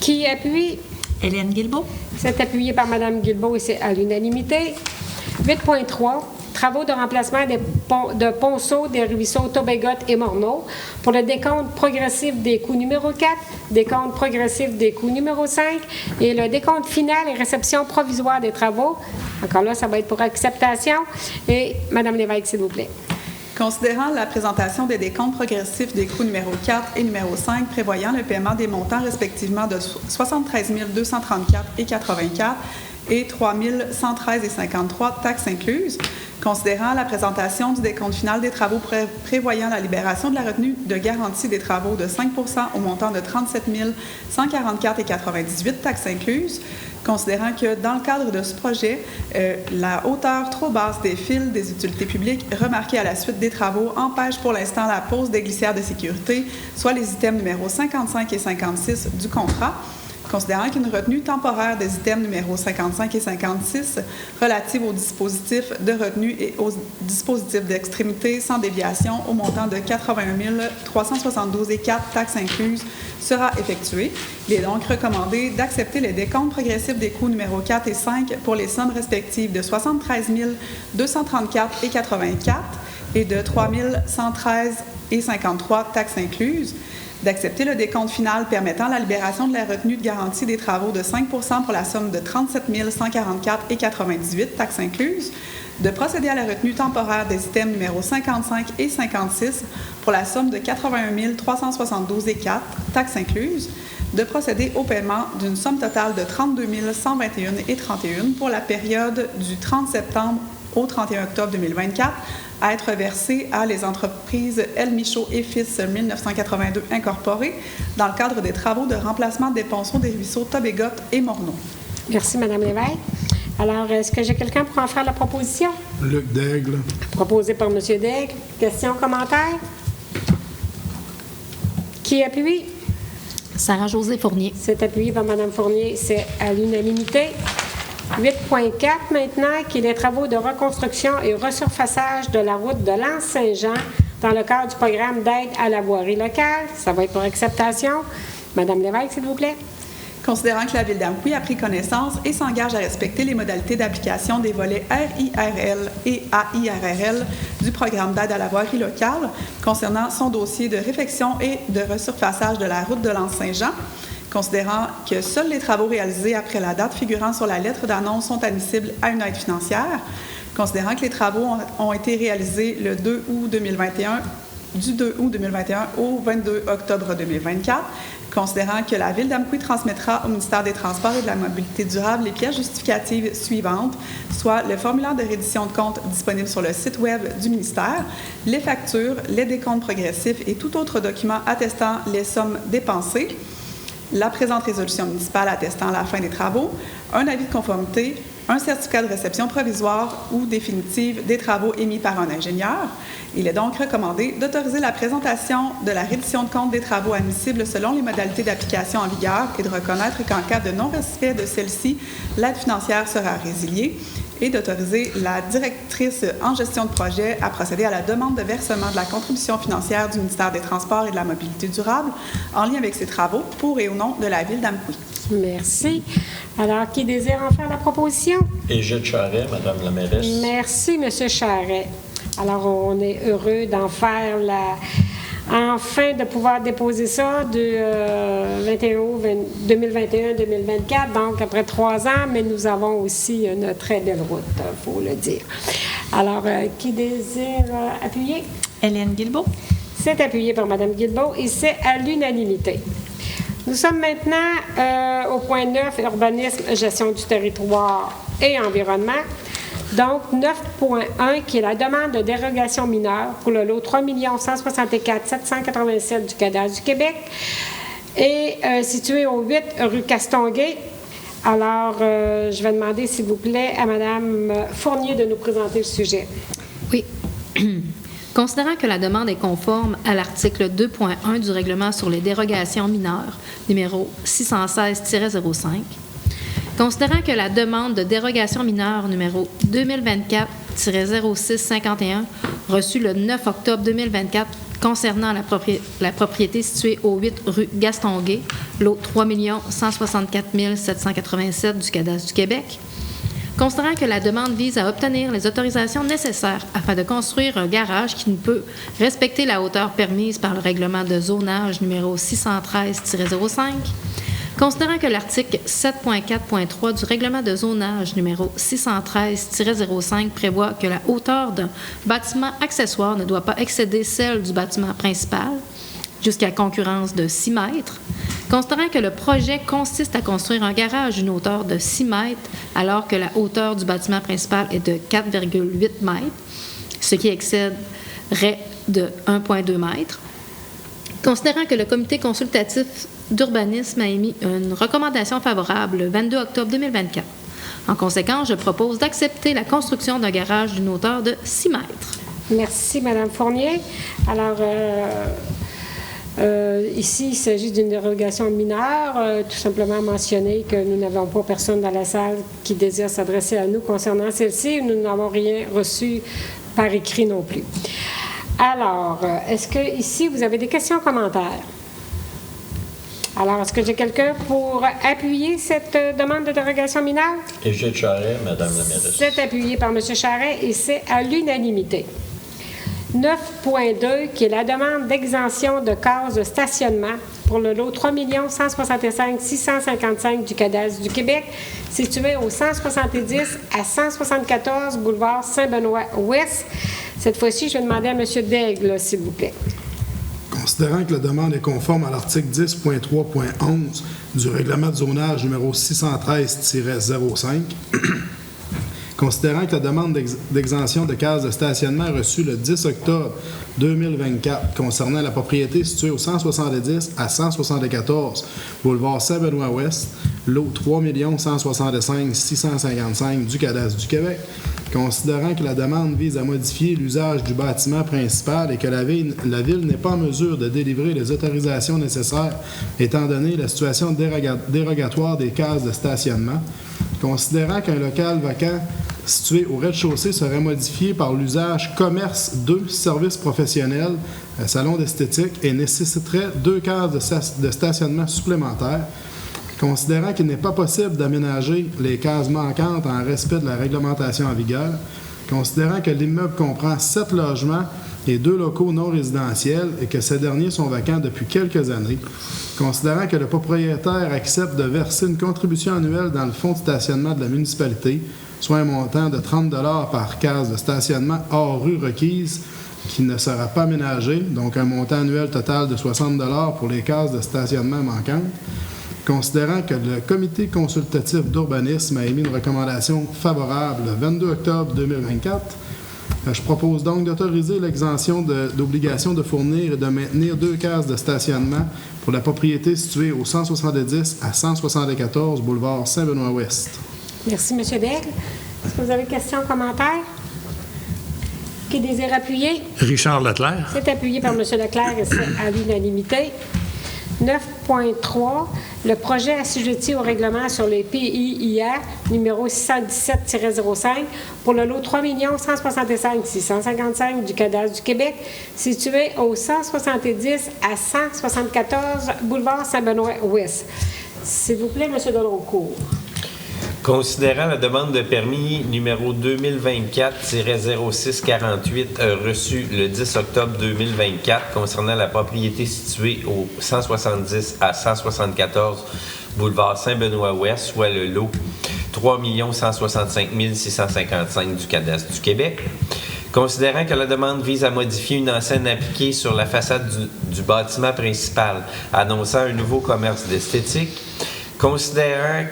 Speaker 1: Qui appuie?
Speaker 10: Hélène Guilbeault.
Speaker 1: C'est appuyé par Mme Guilbeault et c'est à l'unanimité. 8.3, travaux de remplacement de ponceaux des ruisseaux Tobegot et Morneau pour le décompte progressif des coûts numéro 4, décompte progressif des coûts numéro 5 et le décompte final et réception provisoire des travaux. Encore là, ça va être pour acceptation. Et Mme Lévesque, s'il vous plaît.
Speaker 8: Considérant la présentation des décomptes progressifs des coûts numéro 4 et numéro 5 prévoyant le paiement des montants respectivement de 73 234 et 84 et 3 113 et 53 taxes incluses, considérant la présentation du décompte final des travaux prévoyant la libération de la retenue de garantie des travaux de 5 au montant de 37 144 et 98 taxes incluses, considérant que dans le cadre de ce projet, la hauteur trop basse des fils des utilités publiques remarquée à la suite des travaux empêche pour l'instant la pose des glissières de sécurité, soit les items numéros 55 et 56 du contrat, considérant qu'une retenue temporaire des items numéros 55 et 56 relative au dispositif de retenue et au dispositif d'extrémité sans déviation au montant de 81 372 et 4 taxes incluses sera effectuée. Il est donc recommandé d'accepter les décomptes progressifs des coûts numéros 4 et 5 pour les sommes respectives de 73 234 et 84 et de 3 113 et 53 taxes incluses, d'accepter le décompte final permettant la libération de la retenue de garantie des travaux de 5 pour la somme de 37 144 et 98 taxes incluses, de procéder à la retenue temporaire des items numéros 55 et 56 pour la somme de 81 372 et 4 taxes incluses, de procéder au paiement d'une somme totale de 32 121 et 31 pour la période du 30 septembre au 31 octobre 2024 à être versée à les entreprises El Michaud et Fils 1982 incorporées dans le cadre des travaux de remplacement des ponceaux des ruisseaux Tobegot et Morneau.
Speaker 1: Merci, Mme Lévesque. Alors, est-ce que j'ai quelqu'un pour en faire la proposition?
Speaker 9: Luc Daigle.
Speaker 1: Proposé par M. Daigle. Questions, commentaires? Qui appuie?
Speaker 5: Sarah-Josée Fournier.
Speaker 1: C'est appuyé par Mme Fournier. C'est à l'unanimité. 8.4 maintenant, qui est les travaux de reconstruction et resurfaçage de la route de l'Anse-Saint-Jean dans le cadre du programme d'aide à la voirie locale. Ça va être pour acceptation. Mme Lévesque, s'il vous plaît.
Speaker 8: Considérant que la Ville d'Amqui a pris connaissance et s'engage à respecter les modalités d'application des volets RIRL et AIRRL du programme d'aide à la voirie locale concernant son dossier de réfection et de resurfaçage de la route de l'Anse-Saint-Jean, considérant que seuls les travaux réalisés après la date figurant sur la lettre d'annonce sont admissibles à une aide financière, considérant que les travaux ont été réalisés le 2 août 2021, du 2 août 2021 au 22 octobre 2024, considérant que la Ville d'Amqui transmettra au ministère des Transports et de la Mobilité durable les pièces justificatives suivantes, soit le formulaire de reddition de compte disponible sur le site Web du ministère, les factures, les décomptes progressifs et tout autre document attestant les sommes dépensées, la présente résolution municipale attestant la fin des travaux, un avis de conformité, un certificat de réception provisoire ou définitive des travaux émis par un ingénieur. Il est donc recommandé d'autoriser la présentation de la reddition de compte des travaux admissibles selon les modalités d'application en vigueur et de reconnaître qu'en cas de non-respect de celle-ci, l'aide financière sera résiliée et d'autoriser la directrice en gestion de projet à procéder à la demande de versement de la contribution financière du ministère des Transports et de la Mobilité durable en lien avec ces travaux pour et au nom de la Ville d'Amqui.
Speaker 1: Merci. Alors, qui désire en faire la proposition?
Speaker 3: Égide Charret, Madame la mairesse.
Speaker 1: Merci, M. Charret. Alors, on est heureux d'en faire enfin de pouvoir déposer ça du 2021-2024, donc après 3 ans, mais nous avons aussi une très belle route, il faut le dire. Alors, qui désire appuyer?
Speaker 10: Hélène Guilbeault.
Speaker 1: C'est appuyé par Mme Guilbeault et c'est à l'unanimité. Nous sommes maintenant au point 9, urbanisme, gestion du territoire et environnement. Donc, 9.1, qui est la demande de dérogation mineure pour le lot 3 164 787 du cadastre du Québec et situé au 8 rue Castonguay. Alors, je vais demander, s'il vous plaît, à Mme Fournier de nous présenter le sujet.
Speaker 5: Oui. Considérant que la demande est conforme à l'article 2.1 du règlement sur les dérogations mineures, numéro 616-05, considérant que la demande de dérogation mineure numéro 2024-0651, reçue le 9 octobre 2024 concernant la propriété située au 8 rue Gastonguay, lot 3 164 787 du cadastre du Québec, Considérant que la demande vise à obtenir les autorisations nécessaires afin de construire un garage qui ne peut respecter la hauteur permise par le règlement de zonage numéro 613-05, considérant que l'article 7.4.3 du règlement de zonage numéro 613-05 prévoit que la hauteur d'un bâtiment accessoire ne doit pas excéder celle du bâtiment principal, jusqu'à concurrence de 6 mètres, considérant que le projet consiste à construire un garage d'une hauteur de 6 mètres alors que la hauteur du bâtiment principal est de 4,8 mètres, ce qui excéderait de 1,2 mètres, considérant que le comité consultatif d'urbanisme a émis une recommandation favorable le 22 octobre 2024. En conséquence, je propose d'accepter la construction d'un garage d'une hauteur de 6 mètres.
Speaker 1: Merci, Mme Fournier. Alors, ici, il s'agit d'une dérogation mineure. Tout simplement mentionner que nous n'avons pas personne dans la salle qui désire s'adresser à nous concernant celle-ci. Nous n'avons rien reçu par écrit non plus. Alors, est-ce que ici, vous avez des questions, commentaires? Alors, est-ce que j'ai quelqu'un pour appuyer cette demande de dérogation mineure?
Speaker 3: Égide Charret, Madame la mairesse.
Speaker 1: C'est appuyé par M. Charret et c'est à l'unanimité. 9.2, qui est la demande d'exemption de cases de stationnement pour le lot 3 165 655 du cadastre du Québec, situé au 170 à 174 boulevard Saint-Benoît-Ouest. Cette fois-ci, je vais demander à M. Daigle, s'il vous plaît.
Speaker 9: Considérant que la demande est conforme à l'article 10.3.11 du règlement de zonage numéro 613-05, considérant que la demande d'exemption de cases de stationnement reçue le 10 octobre 2024 concernant la propriété située au 170 à 174 boulevard Saint-Benoît-Ouest, lot 3 165 655 du cadastre du Québec, considérant que la demande vise à modifier l'usage du bâtiment principal et que la ville n'est pas en mesure de délivrer les autorisations nécessaires étant donné la situation dérogatoire des cases de stationnement, considérant qu'un local vacant situé au rez-de-chaussée serait modifié par l'usage commerce 2, services professionnels, salon d'esthétique et nécessiterait 2 cases de stationnement supplémentaires, considérant qu'il n'est pas possible d'aménager les cases manquantes en respect de la réglementation en vigueur, considérant que l'immeuble comprend 7 logements et 2 locaux non résidentiels et que ces derniers sont vacants depuis quelques années, considérant que le propriétaire accepte de verser une contribution annuelle dans le fonds de stationnement de la municipalité, soit un montant de 30 $ par case de stationnement hors rue requise qui ne sera pas aménagé, donc un montant annuel total de 60 $ pour les cases de stationnement manquantes, considérant que le comité consultatif d'urbanisme a émis une recommandation favorable le 22 octobre 2024, je propose donc d'autoriser l'exemption d'obligation de fournir et de maintenir 2 cases de stationnement pour la propriété située au 170 à 174 boulevard Saint-Benoît-Ouest.
Speaker 1: Merci, M. Daigle. Est-ce que vous avez questions, commentaires? Qui désire appuyer?
Speaker 2: Richard Leclerc.
Speaker 1: C'est appuyé par M. Leclerc et c'est à l'unanimité. 9.3, le projet assujetti au règlement sur les PIIA numéro 617-05 pour le lot 3 165 655 du cadastre du Québec, situé au 170 à 174 boulevard Saint-Benoît-Ouest. S'il vous plaît, M. Deloncourt.
Speaker 4: Considérant la demande de permis numéro 2024-0648 reçue le 10 octobre 2024 concernant la propriété située au 170 à 174 boulevard Saint-Benoît-Ouest, soit le lot 3 165 655 du cadastre du Québec, considérant que la demande vise à modifier une enseigne appliquée sur la façade du bâtiment principal, annonçant un nouveau commerce d'esthétique, considérant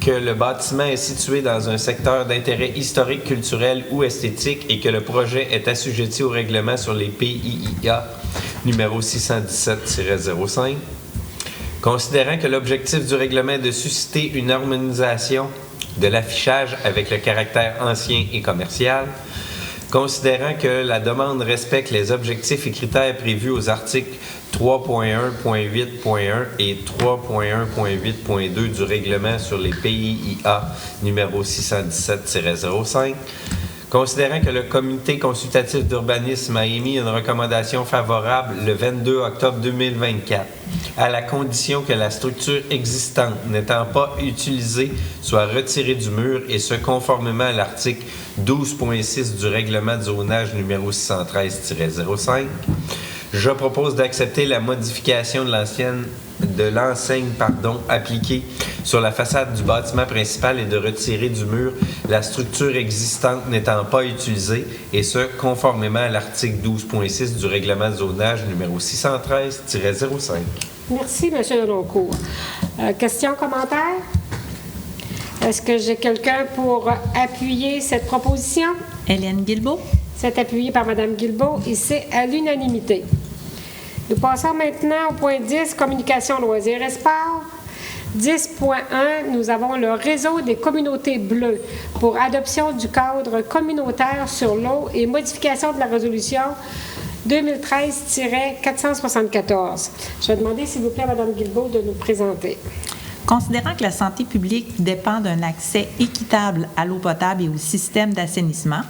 Speaker 4: que le bâtiment est situé dans un secteur d'intérêt historique, culturel ou esthétique et que le projet est assujetti au règlement sur les PIIA numéro 617-05, considérant que l'objectif du règlement est de susciter une harmonisation de l'affichage avec le caractère ancien et commercial, considérant que la demande respecte les objectifs et critères prévus aux articles 3.1.8.1 et 3.1.8.2 du règlement sur les PIIA numéro 617-05, considérant que le comité consultatif d'urbanisme a émis une recommandation favorable le 22 octobre 2024 à la condition que la structure existante n'étant pas utilisée soit retirée du mur et ce conformément à l'article 12.6 du règlement de zonage numéro 613-05. Je propose d'accepter la modification de l'enseigne appliquée sur la façade du bâtiment principal et de retirer du mur la structure existante n'étant pas utilisée, et ce, conformément à l'article 12.6 du règlement de zonage numéro 613-05.
Speaker 1: Merci, M. Deloncourt. Questions, commentaires? Est-ce que j'ai quelqu'un pour appuyer cette proposition?
Speaker 10: Hélène Guilbeault.
Speaker 1: C'est appuyé par Mme Guilbeault et c'est à l'unanimité. Nous passons maintenant au point 10, communication, loisirs et sport. 10.1, nous avons le réseau des communautés bleues pour adoption du cadre communautaire sur l'eau et modification de la résolution 2013-474. Je vais demander, s'il vous plaît, à Mme Guilbeault de nous présenter.
Speaker 10: Considérant que la santé publique dépend d'un accès équitable à l'eau potable et au système d'assainissement,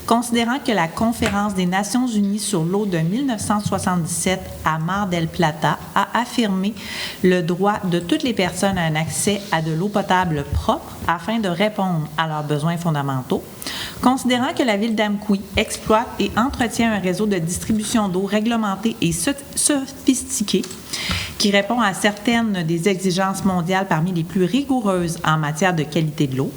Speaker 10: considérant que la Conférence des Nations unies sur l'eau de 1977 à Mar del Plata a affirmé le droit de toutes les personnes à un accès à de l'eau potable propre afin de répondre à leurs besoins fondamentaux, considérant que la ville d'Amqui exploite et entretient un réseau de distribution d'eau réglementé et sophistiqué qui répond à certaines des exigences mondiales parmi les plus rigoureuses en matière de qualité de l'eau,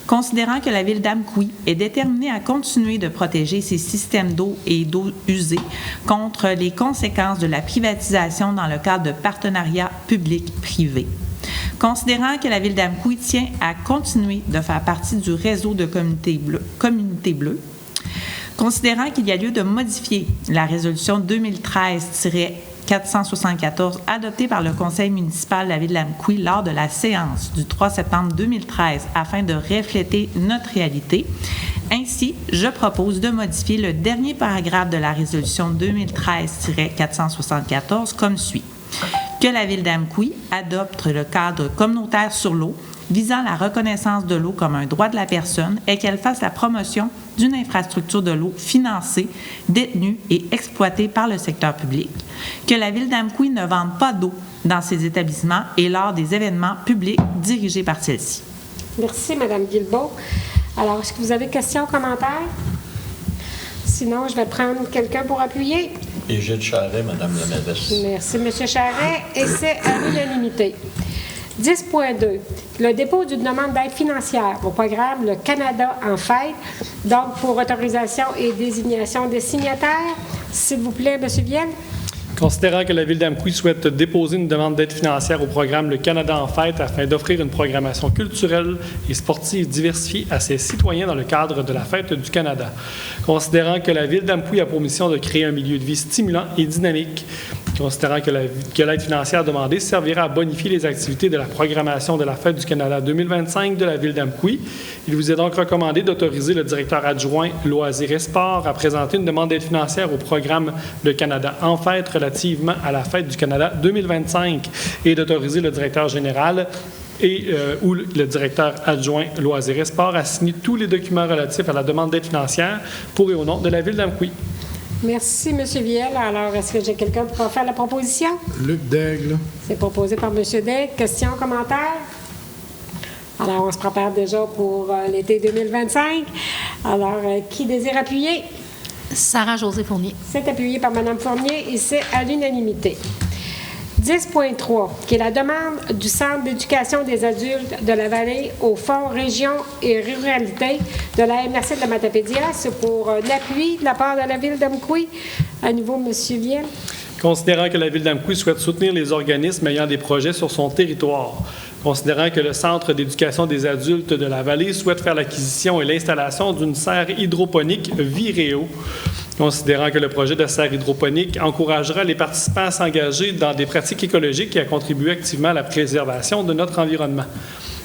Speaker 10: considérant que la ville d'Amqui est déterminée à continuer de protéger ses systèmes d'eau et d'eau usée contre les conséquences de la privatisation dans le cadre de partenariats publics-privés, considérant que la ville d'Amqui tient à continuer de faire partie du réseau de communautés bleues, considérant qu'il y a lieu de modifier la résolution 2013-474 adoptée par le conseil municipal de la ville d'Amqui lors de la séance du 3 septembre 2013 afin de refléter notre réalité. Ainsi, je propose de modifier le dernier paragraphe de la résolution 2013-474 comme suit. Que la ville d'Amqui adopte le cadre communautaire sur l'eau visant la reconnaissance de l'eau comme un droit de la personne et qu'elle fasse la promotion d'une infrastructure de l'eau financée, détenue et exploitée par le secteur public, que la ville d'Amqui ne vende pas d'eau dans ses établissements et lors des événements publics dirigés par celle-ci.
Speaker 1: Merci, Mme Guilbeault. Alors, est-ce que vous avez questions, commentaires? Sinon, je vais prendre quelqu'un pour appuyer.
Speaker 3: Et Gilles Charret, Mme la mairesse.
Speaker 1: Merci, M. Charret. Et c'est à l'unanimité. 10.2. Le dépôt d'une demande d'aide financière au programme Le Canada en fête, donc pour autorisation et désignation des signataires. S'il vous plaît, M. Vielle.
Speaker 7: Considérant que la ville d'Amqui souhaite déposer une demande d'aide financière au programme Le Canada en fête afin d'offrir une programmation culturelle et sportive diversifiée à ses citoyens dans le cadre de la Fête du Canada. Considérant que la ville d'Amqui a pour mission de créer un milieu de vie stimulant et dynamique, considérant que l'aide financière demandée servira à bonifier les activités de la programmation de la Fête du Canada 2025 de la ville d'Amqui, il vous est donc recommandé d'autoriser le directeur adjoint Loisirs et Sports à présenter une demande d'aide financière au programme Le Canada en fête relativement à la Fête du Canada 2025 et d'autoriser le directeur général ou le directeur adjoint Loisirs et Sports à signer tous les documents relatifs à la demande d'aide financière pour et au nom de la ville d'Amqui.
Speaker 1: Merci, M. Vielle. Alors, est-ce que j'ai quelqu'un pour faire la proposition?
Speaker 9: Luc Daigle.
Speaker 1: C'est proposé par M. Daigle. Questions, commentaires? Alors, on se prépare déjà pour l'été 2025. Alors, qui désire appuyer?
Speaker 5: Sarah-Josée Fournier.
Speaker 1: C'est appuyé par Mme Fournier et c'est à l'unanimité. 10.3, qui est la demande du Centre d'éducation des adultes de la Vallée au Fonds Région et Ruralité de la MRC de la Matapédia. C'est pour l'appui de la part de la ville d'Amqui. À nouveau, M. Vielle.
Speaker 7: Considérant que la ville d'Amqui souhaite soutenir les organismes ayant des projets sur son territoire, considérant que le Centre d'éducation des adultes de la Vallée souhaite faire l'acquisition et l'installation d'une serre hydroponique Viréo, considérant que le projet de serre hydroponique encouragera les participants à s'engager dans des pratiques écologiques et à contribuer activement à la préservation de notre environnement.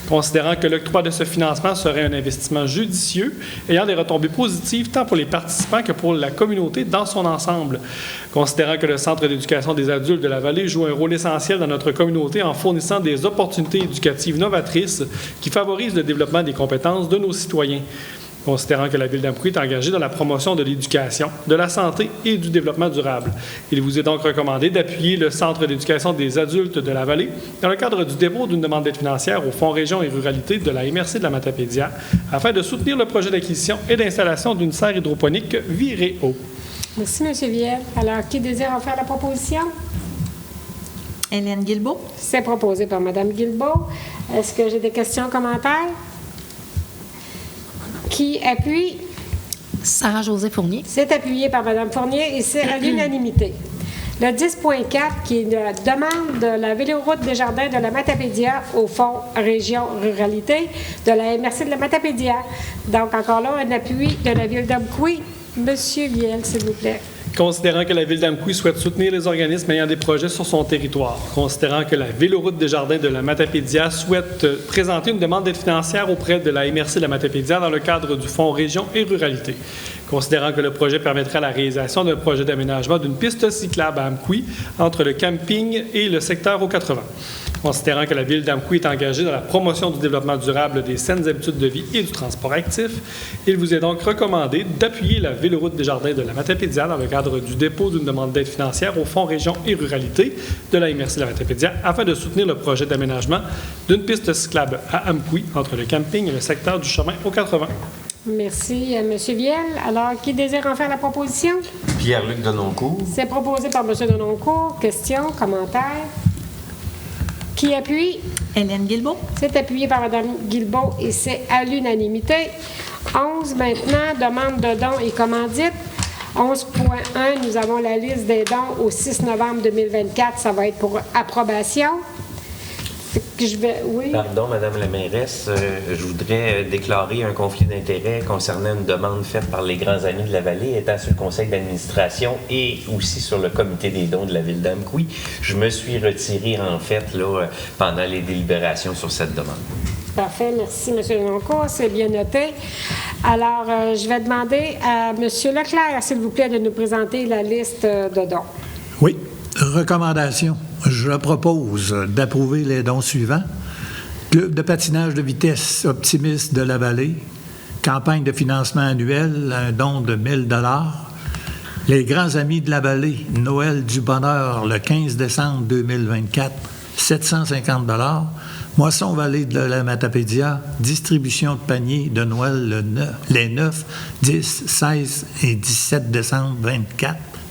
Speaker 7: Considérant que l'octroi de ce financement serait un investissement judicieux ayant des retombées positives tant pour les participants que pour la communauté dans son ensemble. Considérant que le Centre d'éducation des adultes de la Vallée joue un rôle essentiel dans notre communauté en fournissant des opportunités éducatives novatrices qui favorisent le développement des compétences de nos citoyens. Considérant que la Ville d'Amqui est engagée dans la promotion de l'éducation, de la santé et du développement durable, il vous est donc recommandé d'appuyer le Centre d'éducation des adultes de la Vallée dans le cadre du dépôt d'une demande d'aide financière au Fonds Région et Ruralité de la MRC de la Matapédia afin de soutenir le projet d'acquisition et d'installation d'une serre hydroponique Viréo.
Speaker 1: Merci, M. Viel. Alors, qui désire en faire la proposition?
Speaker 10: Hélène Guilbeault.
Speaker 1: C'est proposé par Mme Guilbeault. Est-ce que j'ai des questions, commentaires? Qui appuie?
Speaker 5: Sarah-Josée Fournier.
Speaker 1: C'est appuyé par Mme Fournier et c'est à l'unanimité. Le 10.4, qui est la demande de la Véloroute des Jardins de la Matapédia au Fonds Région Ruralité de la MRC de la Matapédia. Donc, encore là, un appui de la Ville d'Amqui. Monsieur Viel, s'il vous plaît.
Speaker 7: Considérant que la Ville d'Amqui souhaite soutenir les organismes ayant des projets sur son territoire, considérant que la Véloroute des Jardins de la Matapédia souhaite présenter une demande d'aide financière auprès de la MRC de la Matapédia dans le cadre du Fonds Région et Ruralité, considérant que le projet permettrait la réalisation d'un projet d'aménagement d'une piste cyclable à Amqui entre le camping et le secteur aux 80. Considérant que la Ville d'Amqui est engagée dans la promotion du développement durable des saines habitudes de vie et du transport actif, il vous est donc recommandé d'appuyer la Véloroute des Jardins de la Matapédia dans le cadre du dépôt d'une demande d'aide financière au Fonds Région et Ruralité de la MRC de la Matapédia afin de soutenir le projet d'aménagement d'une piste cyclable à Amqui entre le camping et le secteur du chemin aux 80.
Speaker 1: Merci, M. Viel. Alors, qui désire en faire la proposition?
Speaker 4: Pierre-Luc Denoncourt.
Speaker 1: C'est proposé par M. Denoncourt. Questions, commentaires? Qui appuie?
Speaker 10: Hélène Guilbeault.
Speaker 1: C'est appuyé par Mme Guilbeault et c'est à l'unanimité. 11 maintenant, demande de dons et commandites. 11.1, nous avons la liste des dons au 6 novembre 2024. Ça va être pour approbation. Oui.
Speaker 4: Pardon, Madame la mairesse, je voudrais déclarer un conflit d'intérêts concernant une demande faite par les grands amis de la Vallée, étant sur le conseil d'administration et aussi sur le comité des dons de la Ville d'Amqui. Je me suis retiré, en fait, là, pendant les délibérations sur cette demande.
Speaker 1: Parfait, merci, M. Denoncourt, c'est bien noté. Alors, je vais demander à M. Leclerc, s'il vous plaît, de nous présenter la liste de dons.
Speaker 2: Oui. Recommandation. Je propose d'approuver les dons suivants. Club de patinage de vitesse Optimiste de la Vallée. Campagne de financement annuel, un don de 1 000 $. Les Grands Amis de la Vallée, Noël du Bonheur, le 15 décembre 2024, 750 $. Moisson Vallée de la Matapédia, distribution de paniers de Noël les 9, 10, 16 et 17 décembre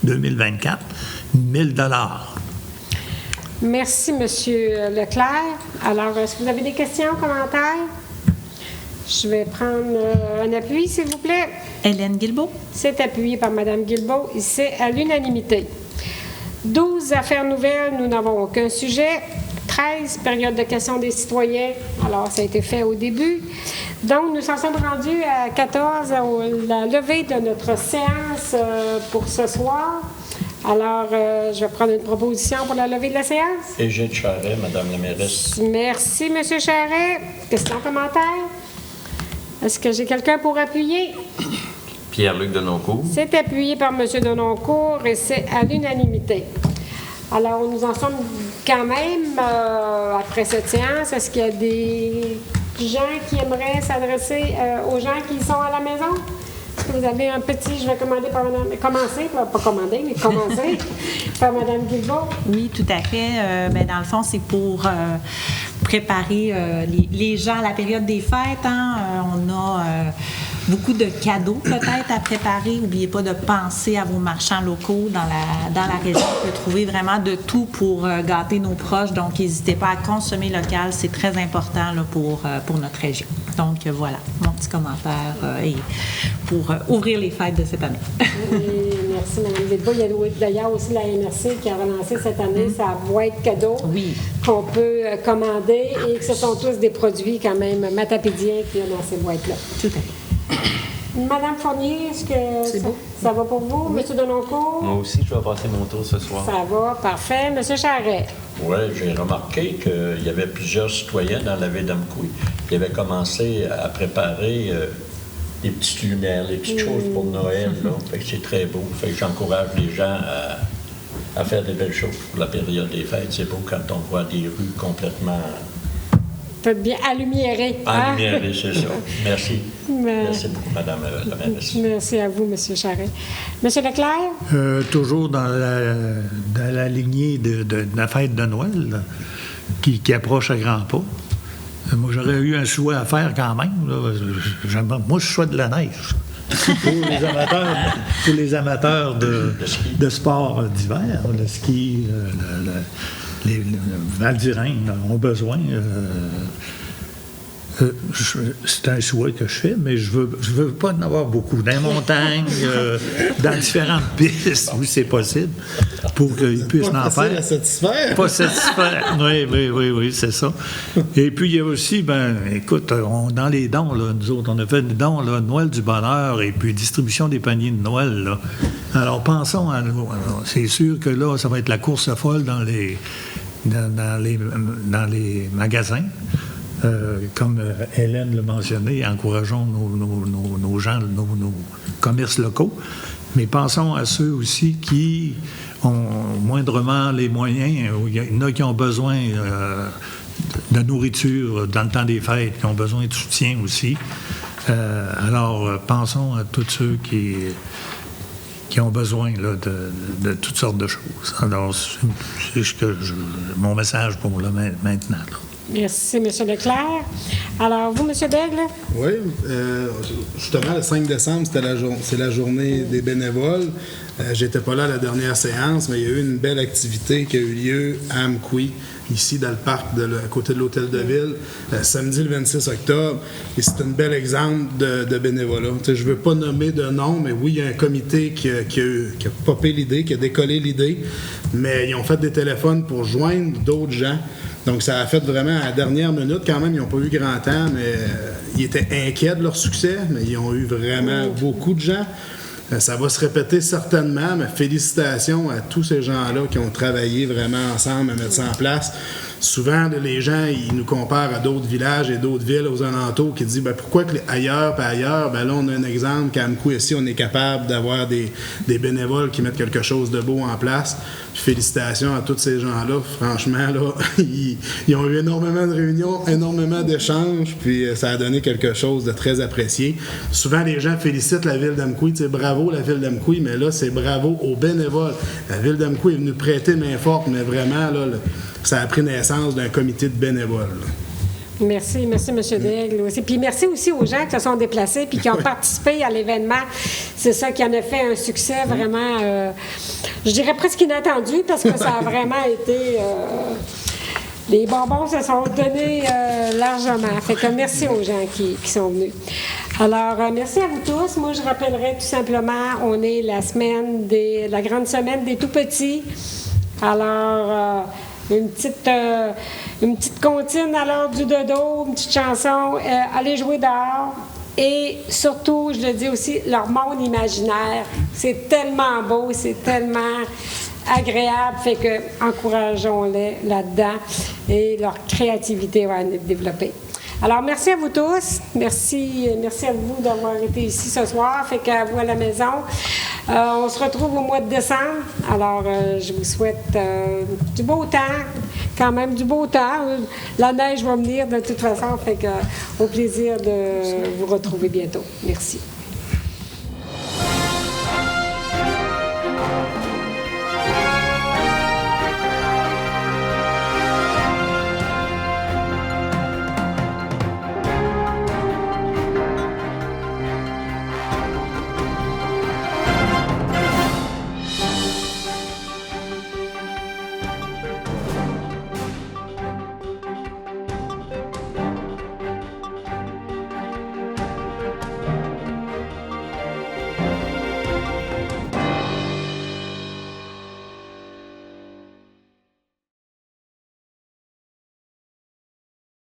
Speaker 2: 2024, 1 000 $.
Speaker 1: Merci, M. Leclerc. Alors, est-ce que vous avez des questions, commentaires? Je vais prendre un appui, s'il vous plaît.
Speaker 10: Hélène Guilbeault.
Speaker 1: C'est appuyé par Mme Guilbeault et c'est à l'unanimité. 12 affaires nouvelles, nous n'avons aucun sujet. 13, période de questions des citoyens. Alors, ça a été fait au début. Donc, nous en sommes rendus à 14, la levée de notre séance pour ce soir. Alors, je vais prendre une proposition pour la levée de la séance.
Speaker 3: Égide Charret, Madame la mairesse.
Speaker 1: Merci, M. Charret. Questions, commentaires? Est-ce que j'ai quelqu'un pour appuyer?
Speaker 4: Pierre-Luc Denoncourt.
Speaker 1: C'est appuyé par M. Denoncourt et c'est à l'unanimité. Alors, nous en sommes quand même après cette séance. Est-ce qu'il y a des gens qui aimeraient s'adresser aux gens qui sont à la maison? Est-ce que vous avez un petit... Je vais commander par Mme... Commencer, pas commander, mais commencer par Mme Guilbeault.
Speaker 10: Oui, tout à fait. Mais dans le fond, c'est pour préparer les gens à la période des fêtes. Hein. On a beaucoup de cadeaux peut-être à préparer. N'oubliez pas de penser à vos marchands locaux dans la région. On peut trouver vraiment de tout pour gâter nos proches. Donc, n'hésitez pas à consommer local. C'est très important là, pour notre région. Donc, voilà, mon petit commentaire et pour ouvrir les fêtes de cette année.
Speaker 1: Oui, merci, Mme Guilbeault. Il y a d'ailleurs aussi la MRC qui a relancé cette année sa boîte cadeau qu'on peut commander et que ce sont tous des produits quand même matapédiens qu'il y a dans ces boîtes-là.
Speaker 10: Tout à fait.
Speaker 1: Madame Fournier, est-ce que ça va pour vous? Oui. M. Denoncourt?
Speaker 4: Moi aussi, je vais passer mon tour ce soir.
Speaker 1: Ça va, parfait. M. Charret?
Speaker 3: Oui, j'ai remarqué qu'il y avait plusieurs citoyens dans la ville d'Amqui qui avaient commencé à préparer des petites lumières, des petites choses pour Noël. Là. Fait que c'est très beau. Fait que j'encourage les gens à faire des belles choses pour la période des fêtes. C'est beau quand on voit des rues complètement
Speaker 1: Faites bien allumiéré.
Speaker 3: Allumiéré, c'est ça. Merci.
Speaker 1: Mais-
Speaker 3: Merci beaucoup, Madame la ministre.
Speaker 1: Merci à vous, M. Charret. M. Leclerc?
Speaker 2: Toujours dans la lignée de la fête de Noël là, qui approche à grands pas. Moi, j'aurais eu un souhait à faire quand même. Là. Moi, je souhaite de la neige. Pour les amateurs de sport d'hiver, le ski, les Val d'Irène ont besoin. C'est un souhait que je fais, mais je veux pas en avoir beaucoup. Dans les montagnes, dans différentes pistes où c'est possible, pour qu'ils puissent en faire.
Speaker 9: À satisfaire.
Speaker 2: Pas satisfaire. Oui, c'est ça. Et puis, il y a aussi, écoute, dans les dons, là, nous autres, on a fait des dons, là, Noël du bonheur et puis distribution des paniers de Noël. Là. Alors, pensons à nous. Alors, c'est sûr que là, ça va être la course folle dans les magasins. Comme Hélène l'a mentionné, encourageons nos gens, nos commerces locaux, mais pensons à ceux aussi qui ont moindrement les moyens. Il y en a qui ont besoin de nourriture dans le temps des fêtes, qui ont besoin de soutien aussi. Alors, pensons à tous ceux qui ont besoin là, de toutes sortes de choses. Alors, c'est mon message pour là, maintenant. Là.
Speaker 1: Merci, M. Leclerc. Alors, vous, M. Daigle?
Speaker 9: Oui, justement, le 5 décembre, c'est la journée des bénévoles. J'étais pas là à la dernière séance, mais il y a eu une belle activité qui a eu lieu à Amqui, ici dans le parc à côté de l'Hôtel de Ville, samedi le 26 octobre. Et c'est un bel exemple de bénévolat. Je ne veux pas nommer de nom, mais oui, il y a un comité qui a popé l'idée, qui a décollé l'idée, mais ils ont fait des téléphones pour joindre d'autres gens. Donc, ça a fait vraiment à la dernière minute. Quand même, ils n'ont pas eu grand temps, mais ils étaient inquiets de leur succès, mais ils ont eu vraiment beaucoup de gens. Ça va se répéter certainement, mais félicitations à tous ces gens-là qui ont travaillé vraiment ensemble à mettre ça en place. Souvent, les gens, ils nous comparent à d'autres villages et d'autres villes aux alentours qui disent pourquoi que ailleurs, pas ailleurs? Là, on a un exemple qu'à Amqui, ici, on est capable d'avoir des bénévoles qui mettent quelque chose de beau en place. Puis, félicitations à tous ces gens-là. Franchement, là, ils ont eu énormément de réunions, énormément d'échanges, puis ça a donné quelque chose de très apprécié. Souvent, les gens félicitent la ville d'Amqui. Bravo la ville d'Amqui, mais là, c'est bravo aux bénévoles. La ville d'Amqui est venue prêter main forte, mais vraiment, là, ça a pris naissance d'un comité de bénévoles.
Speaker 1: Merci, M. Daigle aussi. Puis merci aussi aux gens qui se sont déplacés puis qui ont participé à l'événement. C'est ça qui en a fait un succès vraiment, je dirais presque inattendu, parce que ça a vraiment été... les bonbons se sont donnés largement. Fait que merci aux gens qui sont venus. Alors, merci à vous tous. Moi, je rappellerai tout simplement, on est la grande semaine des tout-petits. Alors... une petite comptine à l'heure du dodo, une petite chanson, aller jouer dehors. Et surtout, je le dis aussi, leur monde imaginaire. C'est tellement beau, c'est tellement agréable, fait que encourageons-les là-dedans et leur créativité va être développée. Alors, merci à vous tous. Merci à vous d'avoir été ici ce soir. Fait qu'à vous à la maison. On se retrouve au mois de décembre. Alors, je vous souhaite du beau temps. Quand même du beau temps. La neige va venir de toute façon. Fait que, au plaisir de vous retrouver bientôt. Merci.